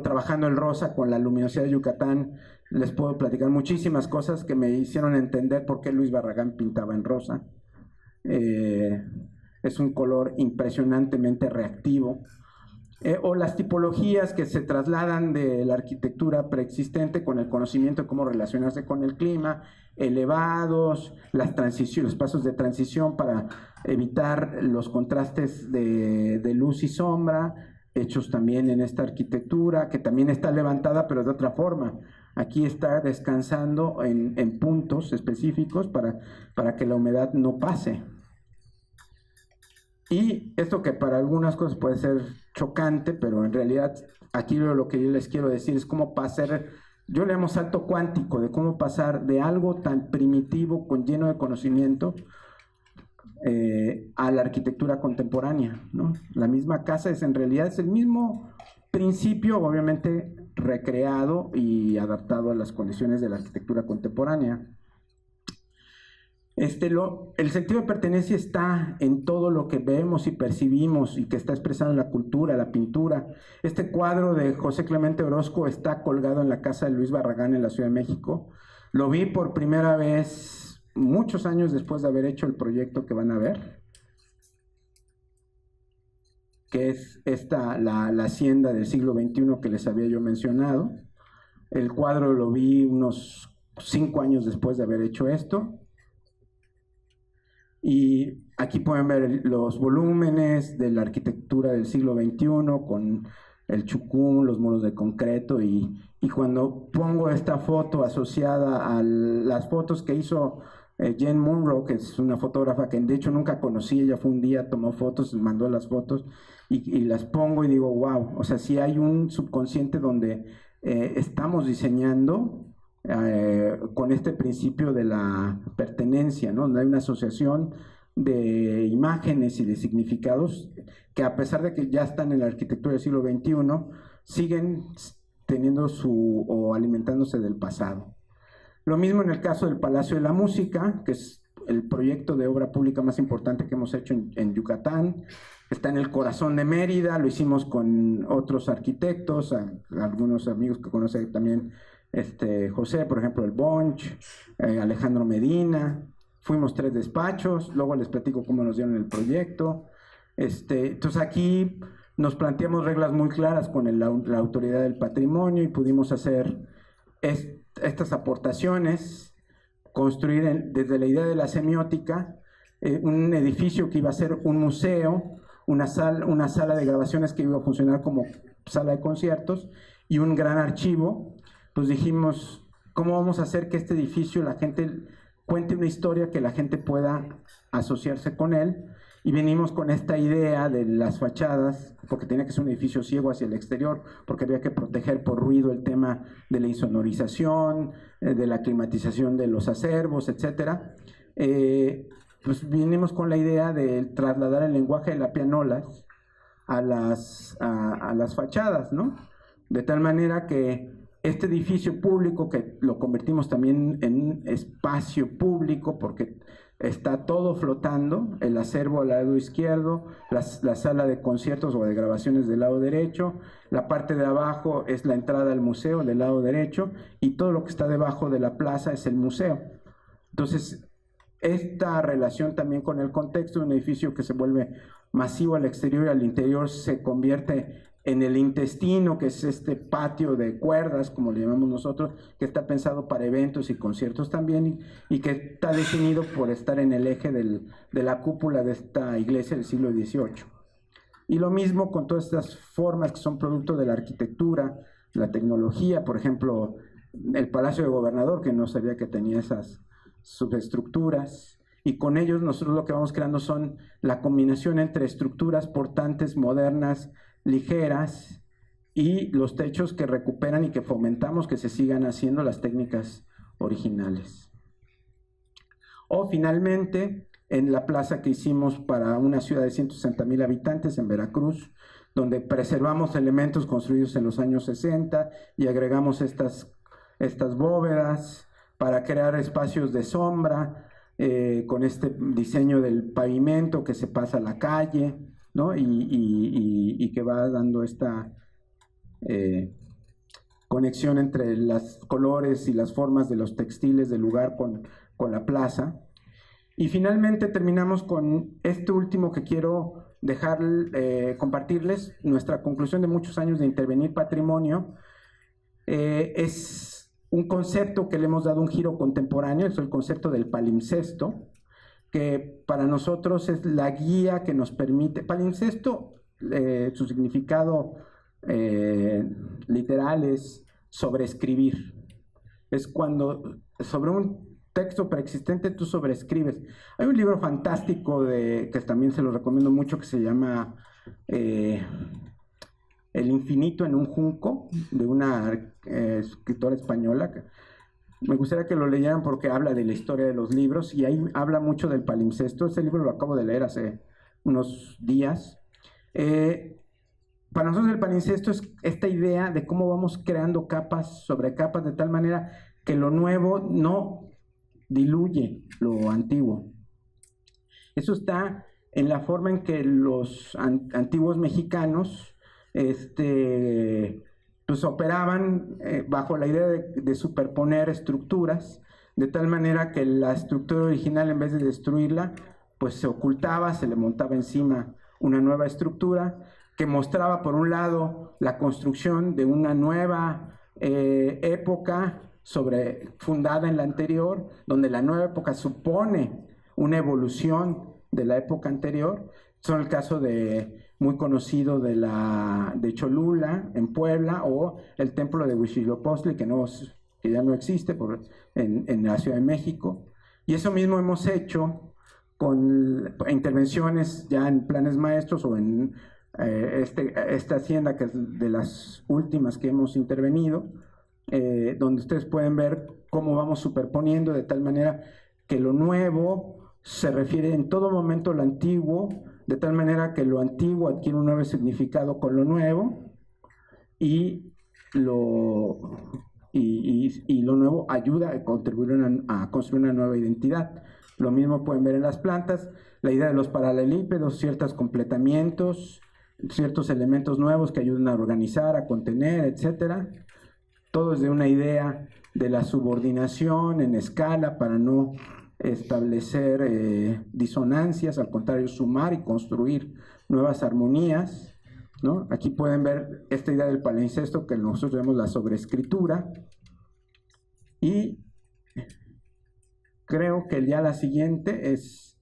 S2: trabajando el rosa con la luminosidad de Yucatán. Les puedo platicar muchísimas cosas que me hicieron entender por qué Luis Barragán pintaba en rosa. Es un color impresionantemente reactivo. o las tipologías que se trasladan de la arquitectura preexistente con el conocimiento de cómo relacionarse con el clima, elevados, los pasos de transición para evitar los contrastes de luz y sombra, hechos también en esta arquitectura, que también está levantada pero de otra forma. Aquí está descansando en puntos específicos para que la humedad no pase. Y esto que para algunas cosas puede ser chocante, pero en realidad aquí lo que yo les quiero decir es cómo pasar, yo le llamo salto cuántico, de cómo pasar de algo tan primitivo, lleno de conocimiento, a la arquitectura contemporánea, ¿no? La misma casa en realidad es el mismo principio, obviamente recreado y adaptado a las condiciones de la arquitectura contemporánea. El sentido de pertenencia está en todo lo que vemos y percibimos y que está expresado en la cultura, la pintura. Este cuadro de José Clemente Orozco está colgado en la casa de Luis Barragán en la Ciudad de México. Lo vi por primera vez muchos años después de haber hecho el proyecto que van a ver, que es la hacienda del siglo XXI que les había yo mencionado. El cuadro lo vi unos 5 años después de haber hecho esto. Y aquí pueden ver los volúmenes de la arquitectura del siglo XXI con el chucún, los muros de concreto y cuando pongo esta foto asociada a las fotos que hizo Jane Munro, que es una fotógrafa que de hecho nunca conocí, ella fue un día, tomó fotos, mandó las fotos y las pongo y digo, wow, o sea, sí hay un subconsciente donde estamos diseñando con este principio de la pertenencia, ¿no? Donde hay una asociación de imágenes y de significados que a pesar de que ya están en la arquitectura del siglo XXI, siguen teniendo o alimentándose del pasado. Lo mismo en el caso del Palacio de la Música, que es el proyecto de obra pública más importante que hemos hecho en Yucatán. Está en el corazón de Mérida, lo hicimos con otros arquitectos, algunos amigos que conoce también José, por ejemplo, el Bonch, Alejandro Medina. Fuimos 3 despachos, luego les platico cómo nos dieron el proyecto. Entonces aquí nos planteamos reglas muy claras con la Autoridad del Patrimonio y pudimos hacer estas aportaciones, construir desde la idea de la semiótica un edificio que iba a ser un museo, una sala de grabaciones que iba a funcionar como sala de conciertos y un gran archivo. Pues dijimos, ¿cómo vamos a hacer que este edificio la gente cuente una historia que la gente pueda asociarse con él? Y venimos con esta idea de las fachadas, porque tenía que ser un edificio ciego hacia el exterior, porque había que proteger por ruido el tema de la insonorización, de la climatización de los acervos, etc. Pues vinimos con la idea de trasladar el lenguaje de la pianolas a las fachadas, ¿no? De tal manera que este edificio público, que lo convertimos también en un espacio público, porque está todo flotando, el acervo al lado izquierdo, la sala de conciertos o de grabaciones del lado derecho, la parte de abajo es la entrada al museo del lado derecho y todo lo que está debajo de la plaza es el museo. Entonces, esta relación también con el contexto de un edificio que se vuelve masivo al exterior y al interior se convierte en el intestino, que es este patio de cuerdas, como le llamamos nosotros, que está pensado para eventos y conciertos también, y que está definido por estar en el eje de la cúpula de esta iglesia del siglo XVIII. Y lo mismo con todas estas formas que son producto de la arquitectura, la tecnología, por ejemplo, el Palacio de Gobernador, que no sabía que tenía esas subestructuras, y con ellos nosotros lo que vamos creando son la combinación entre estructuras portantes, modernas, ligeras, y los techos que recuperan y que fomentamos que se sigan haciendo las técnicas originales. O finalmente, en la plaza que hicimos para una ciudad de 160,000 habitantes en Veracruz, donde preservamos elementos construidos en los años 60 y agregamos estas bóvedas para crear espacios de sombra, con este diseño del pavimento que se pasa a la calle, ¿no? y que va dando esta conexión entre los colores y las formas de los textiles del lugar con la plaza. Y finalmente terminamos con este último que quiero compartirles nuestra conclusión de muchos años de intervenir patrimonio. Es un concepto que le hemos dado un giro contemporáneo, es el concepto del palimpsesto, que para nosotros es la guía que nos permite. Palimpsesto, su significado literal es sobreescribir. Es cuando sobre un texto preexistente tú sobreescribes. Hay un libro fantástico que también se lo recomiendo mucho, que se llama El infinito en un junco, de una escritora española. Me gustaría que lo leyeran porque habla de la historia de los libros y ahí habla mucho del palimpsesto. Ese libro lo acabo de leer hace unos días. Para nosotros el palimpsesto es esta idea de cómo vamos creando capas sobre capas de tal manera que lo nuevo no diluye lo antiguo. Eso está en la forma en que los antiguos mexicanos pues operaban bajo la idea de superponer estructuras, de tal manera que la estructura original, en vez de destruirla, pues se ocultaba, se le montaba encima una nueva estructura que mostraba, por un lado, la construcción de una nueva época fundada en la anterior, donde la nueva época supone una evolución de la época anterior. Son el caso muy conocido de Cholula, en Puebla, o el templo de Huitzilopochtli, que ya no existe en la Ciudad de México. Y eso mismo hemos hecho con intervenciones ya en planes maestros o en esta hacienda, que es de las últimas que hemos intervenido, donde ustedes pueden ver cómo vamos superponiendo de tal manera que lo nuevo se refiere en todo momento a lo antiguo, de tal manera que lo antiguo adquiere un nuevo significado con lo nuevo y lo nuevo ayuda a contribuir a construir una nueva identidad. Lo mismo pueden ver en las plantas, la idea de los paralelípedos, ciertos completamientos, ciertos elementos nuevos que ayudan a organizar, a contener, etcétera. Todo es de una idea de la subordinación en escala para no establecer disonancias, al contrario, sumar y construir nuevas armonías, ¿no? Aquí pueden ver esta idea del palimpsesto, que nosotros llamamos la sobreescritura, y creo que ya la siguiente es,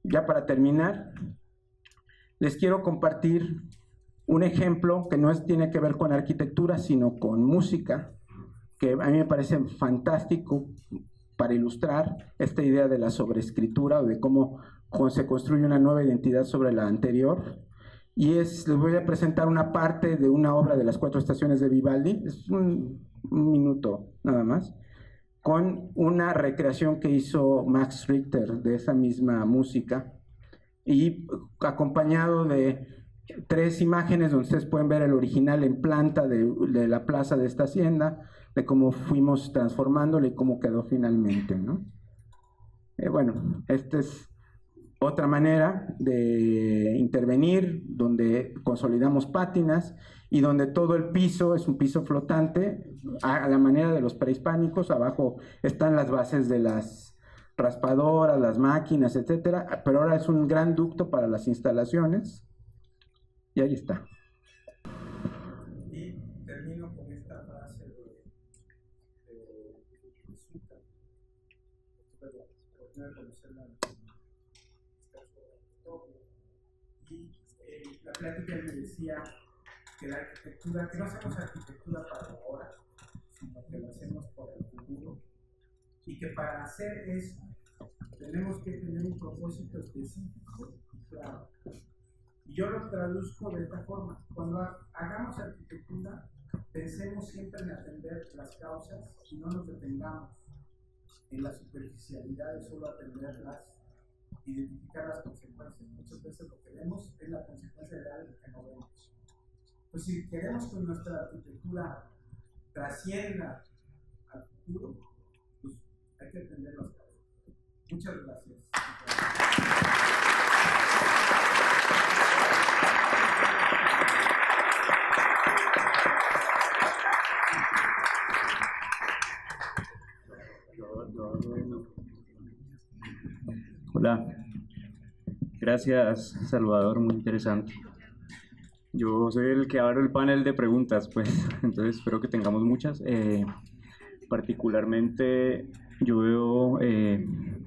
S2: ya para terminar, les quiero compartir un ejemplo que no tiene que ver con arquitectura, sino con música, que a mí me parece fantástico para ilustrar esta idea de la sobreescritura o de cómo se construye una nueva identidad sobre la anterior. Y les voy a presentar una parte de una obra de las 4 estaciones de Vivaldi, es un minuto nada más, con una recreación que hizo Max Richter de esa misma música, y acompañado de 3 imágenes donde ustedes pueden ver el original en planta de la plaza de esta hacienda, de cómo fuimos transformándolo y cómo quedó finalmente, ¿no? Bueno, esta es otra manera de intervenir, donde consolidamos pátinas y donde todo el piso es un piso flotante, a la manera de los prehispánicos. Abajo están las bases de las raspadoras, las máquinas, etcétera, pero ahora es un gran ducto para las instalaciones. Y ahí está. Y termino con esta frase de Suta, y la plática me decía que la arquitectura, que no hacemos arquitectura para ahora, sino que lo hacemos para el futuro, y que para hacer eso tenemos que tener un propósito específico y claro. Y yo lo traduzco de esta forma: cuando hagamos arquitectura, pensemos siempre en atender las causas y no nos detengamos en la superficialidad de solo atenderlas, identificar las consecuencias. Muchas veces lo que vemos es la consecuencia real de que no vemos. Pues si queremos que nuestra arquitectura trascienda al futuro, pues hay que atender las causas. Muchas gracias.
S1: Hola. Gracias, Salvador, muy interesante. Yo soy el que abro el panel de preguntas, pues, entonces espero que tengamos muchas. Particularmente, yo veo,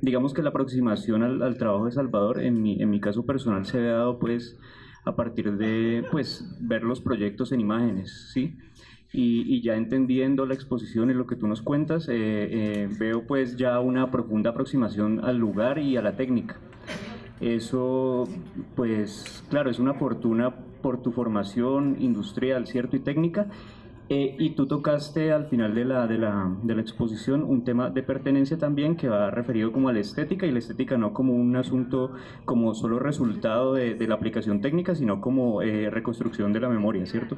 S1: digamos que la aproximación al trabajo de Salvador, en mi caso personal, se ha dado, pues, a partir de, pues, ver los proyectos en imágenes, ¿sí? Y ya entendiendo la exposición y lo que tú nos cuentas, veo, pues, ya una profunda aproximación al lugar y a la técnica. Eso, pues, claro, es una fortuna por tu formación industrial, ¿cierto? Y técnica. Y tú tocaste al final de la exposición un tema de pertenencia también que va referido como a la estética, y la estética no como un asunto como solo resultado de la aplicación técnica, sino como reconstrucción de la memoria, ¿cierto?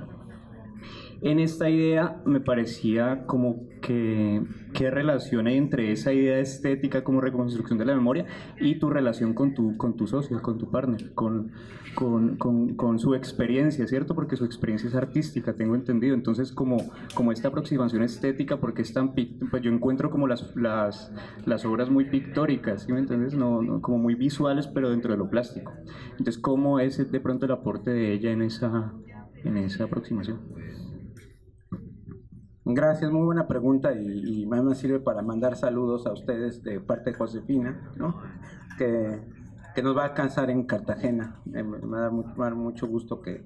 S1: En esta idea me parecía como que qué relación hay entre esa idea estética como reconstrucción de la memoria y tu relación con tu socio, con tu partner, con su experiencia, ¿cierto? Porque su experiencia es artística, tengo entendido. Entonces, como esta aproximación estética, porque es tan pues yo encuentro como las obras muy pictóricas, ¿sí me entiendes? No, como muy visuales, pero dentro de lo plástico. Entonces, ¿cómo es de pronto el aporte de ella en esa aproximación?
S2: Gracias, muy buena pregunta y más me sirve para mandar saludos a ustedes de parte de Josefina, ¿no? que nos va a alcanzar en Cartagena. Me va a dar mucho gusto que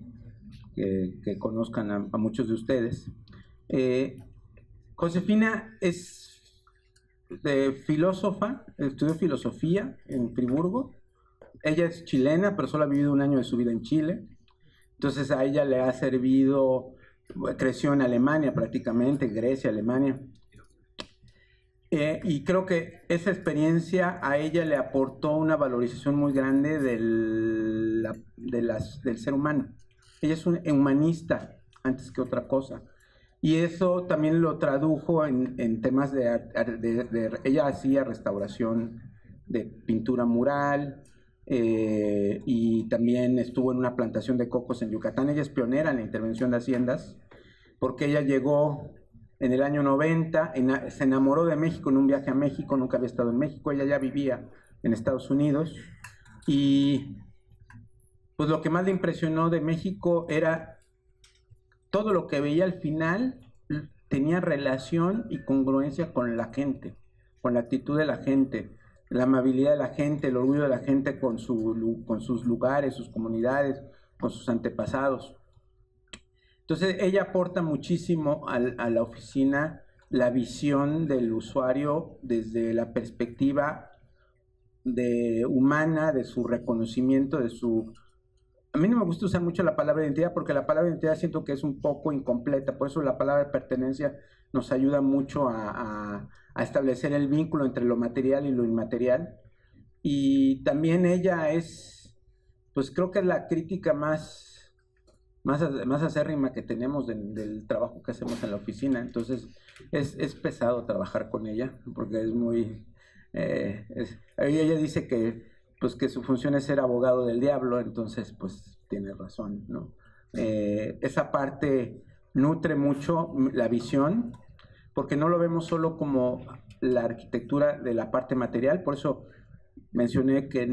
S2: conozcan a muchos de ustedes. Josefina es filósofa, estudió filosofía en Friburgo. Ella es chilena, pero solo ha vivido un año de su vida en Chile. Entonces a ella le ha servido, creció en Alemania prácticamente, Grecia, Alemania. Y creo que esa experiencia a ella le aportó una valorización muy grande del ser humano. Ella es un humanista antes que otra cosa. Y eso también lo tradujo en temas ella hacía restauración de pintura mural, y también estuvo en una plantación de cocos en Yucatán. Ella es pionera en la intervención de haciendas, porque ella llegó en el año 90, se enamoró de México en un viaje a México, nunca había estado en México, ella ya vivía en Estados Unidos, y pues lo que más le impresionó de México era todo lo que veía al final tenía relación y congruencia con la gente, con la actitud de la gente, la amabilidad de la gente, el orgullo de la gente con sus lugares, sus comunidades, con sus antepasados. Entonces ella aporta muchísimo a la oficina la visión del usuario desde la perspectiva humana, de su reconocimiento, A mí no me gusta usar mucho la palabra identidad, porque la palabra identidad siento que es un poco incompleta, por eso la palabra pertenencia nos ayuda mucho a establecer el vínculo entre lo material y lo inmaterial. Y también ella pues creo que es la crítica más acérrima que tenemos del trabajo que hacemos en la oficina. Entonces es pesado trabajar con ella, porque es muy... ella dice que su función es ser abogado del diablo, entonces pues tiene razón, ¿no? Esa parte nutre mucho la visión, porque no lo vemos solo como la arquitectura de la parte material. Por eso mencioné que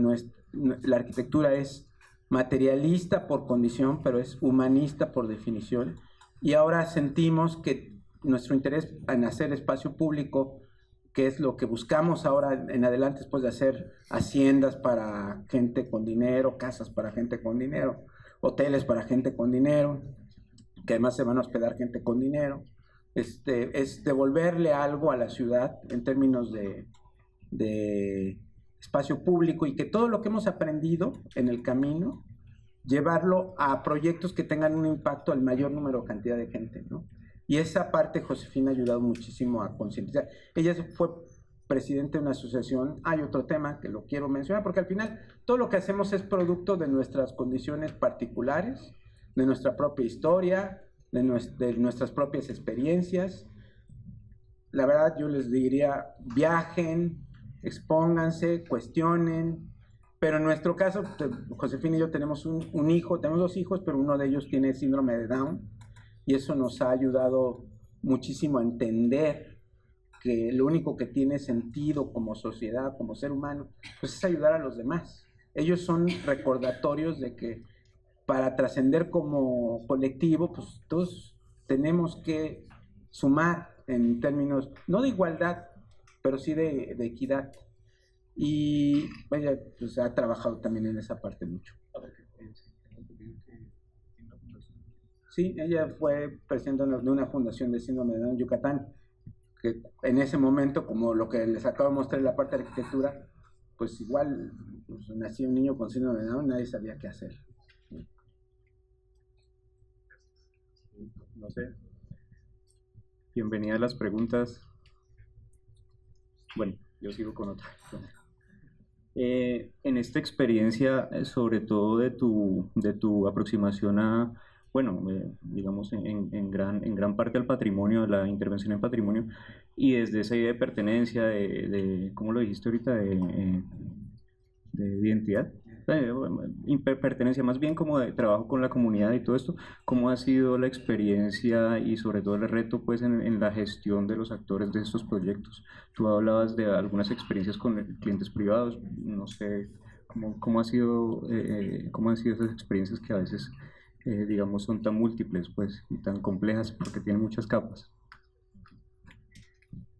S2: la arquitectura es materialista por condición, pero es humanista por definición. Y ahora sentimos que nuestro interés en hacer espacio público, que es lo que buscamos ahora en adelante, después de hacer haciendas para gente con dinero, casas para gente con dinero, hoteles para gente con dinero, que además se van a hospedar gente con dinero, es devolverle algo a la ciudad en términos de espacio público, y que todo lo que hemos aprendido en el camino, llevarlo a proyectos que tengan un impacto al mayor número, cantidad de gente, ¿no? Y esa parte Josefina ha ayudado muchísimo a concientizar. Ella fue presidente de una asociación. Hay otro tema que lo quiero mencionar, porque al final todo lo que hacemos es producto de nuestras condiciones particulares, de nuestra propia historia, de nuestras propias experiencias. La verdad, yo les diría, viajen, expónganse, cuestionen. Pero en nuestro caso, Josefina y yo tenemos un hijo, tenemos 2 hijos, pero uno de ellos tiene síndrome de Down, y eso nos ha ayudado muchísimo a entender que lo único que tiene sentido como sociedad, como ser humano, pues es ayudar a los demás. ellos son recordatorios de que para trascender como colectivo, pues todos tenemos que sumar en términos, no de igualdad, pero sí de equidad. Y ella pues, ha trabajado también en esa parte mucho. Sí, ella fue presidenta de una fundación de síndrome de Down en Yucatán, que en ese momento, como lo que les acabo de mostrar en la parte de arquitectura, pues igual pues, nació un niño con síndrome de Down, nadie sabía qué hacer.
S1: No sé. Bienvenida a las preguntas. Bueno, yo sigo con otra. En esta experiencia, sobre todo de tu aproximación a, bueno, digamos, en gran parte al patrimonio, a la intervención en patrimonio, y desde esa idea de pertenencia, ¿cómo lo dijiste ahorita? De identidad, pertenencia más bien como de trabajo con la comunidad y todo esto. ¿Cómo ha sido la experiencia y sobre todo el reto pues en la gestión de los actores de estos proyectos? Tú hablabas de algunas experiencias con clientes privados, no sé cómo han sido esas experiencias que a veces digamos son tan múltiples pues y tan complejas porque tienen muchas capas.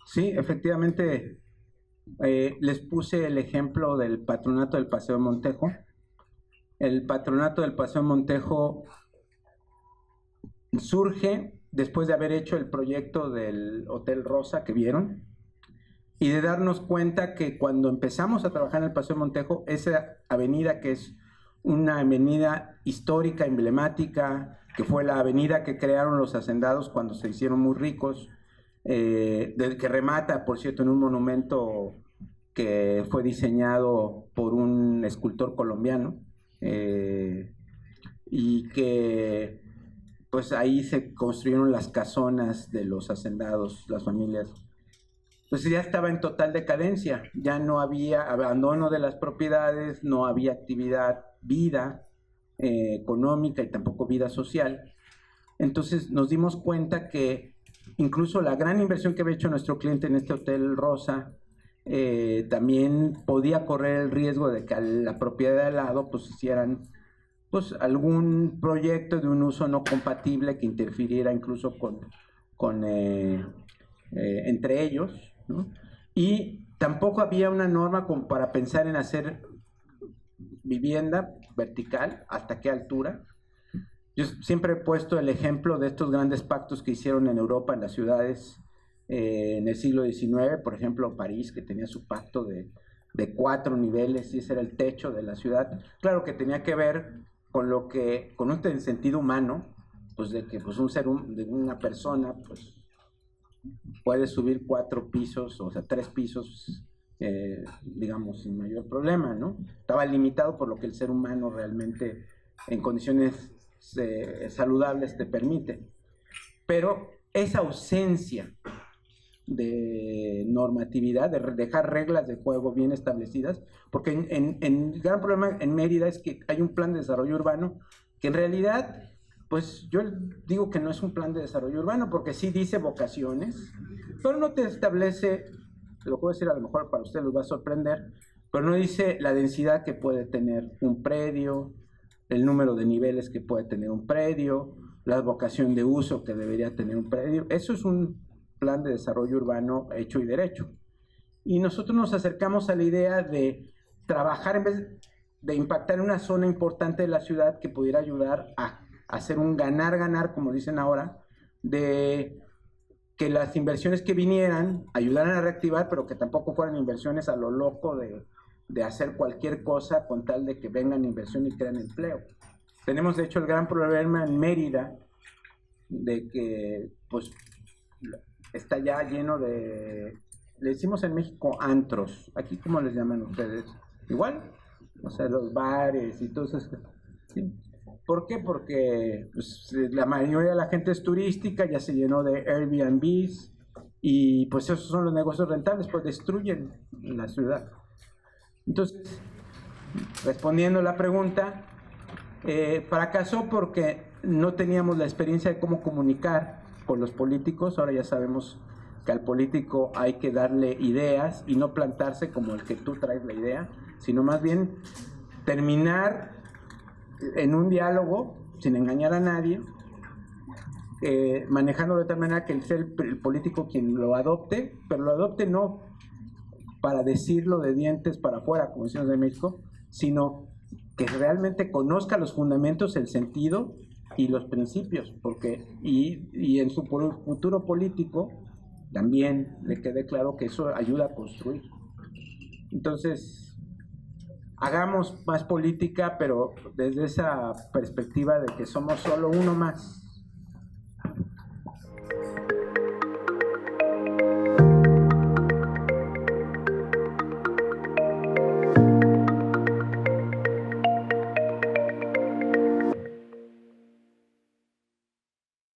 S2: Sí, efectivamente. Les puse el ejemplo del patronato del Paseo Montejo. El patronato del Paseo Montejo surge después de haber hecho el proyecto del Hotel Rosa que vieron y de darnos cuenta que cuando empezamos a trabajar en el Paseo Montejo, esa avenida que es una avenida histórica, emblemática, que fue la avenida que crearon los hacendados cuando se hicieron muy ricos, que remata, por cierto, en un monumento que fue diseñado por un escultor colombiano, y que pues ahí se construyeron las casonas de los hacendados, las familias. Pues ya estaba en total decadencia, ya no había abandono de las propiedades, no había actividad, vida económica y tampoco vida social. Entonces nos dimos cuenta que incluso la gran inversión que había hecho nuestro cliente en este Hotel Rosa también podía correr el riesgo de que a la propiedad de al lado pues hicieran pues algún proyecto de un uso no compatible que interfiriera incluso con entre ellos, ¿no? Y tampoco había una norma como para pensar en hacer vivienda vertical, hasta qué altura. Yo siempre he puesto el ejemplo de estos grandes pactos que hicieron en Europa, en las ciudades, en el siglo XIX, por ejemplo, París, que tenía su pacto de 4 niveles, y ese era el techo de la ciudad. Claro que tenía que ver con un sentido humano, pues de que pues de una persona, pues puede subir 4 pisos, o sea, 3 pisos, digamos, sin mayor problema, ¿no? Estaba limitado por lo que el ser humano realmente, en condiciones saludables, te permite. Pero esa ausencia de normatividad, de dejar reglas de juego bien establecidas, porque el gran problema en Mérida es que hay un plan de desarrollo urbano que en realidad, pues yo digo que no es un plan de desarrollo urbano, porque sí dice vocaciones, pero no te establece, lo puedo decir, a lo mejor para ustedes les va a sorprender, pero no dice la densidad que puede tener un predio, el número de niveles que puede tener un predio, la vocación de uso que debería tener un predio. Eso es un plan de desarrollo urbano hecho y derecho. Y nosotros nos acercamos a la idea de trabajar, en vez de impactar en una zona importante de la ciudad que pudiera ayudar a hacer un ganar-ganar, como dicen ahora, de que las inversiones que vinieran ayudaran a reactivar, pero que tampoco fueran inversiones a lo loco de hacer cualquier cosa con tal de que vengan inversión y crean empleo. Tenemos de hecho el gran problema en Mérida de que pues está ya lleno de, le decimos en México antros, aquí ¿cómo les llaman ustedes? Igual, o sea, los bares y todo eso, ¿sí? ¿Por qué? Porque pues, la mayoría de la gente es turística, ya se llenó de Airbnbs y pues esos son los negocios rentables, pues destruyen la ciudad. Entonces, respondiendo a la pregunta, fracasó porque no teníamos la experiencia de cómo comunicar con los políticos. Ahora ya sabemos que al político hay que darle ideas y no plantarse como el que tú traes la idea, sino más bien terminar en un diálogo, sin engañar a nadie, manejándolo de tal manera que sea el político quien lo adopte, pero lo adopte no para decirlo de dientes para afuera, como decimos en México, sino que realmente conozca los fundamentos, el sentido y los principios, porque y en su futuro político también le quede claro que eso ayuda a construir. Entonces, hagamos más política, pero desde esa perspectiva de que somos solo uno más.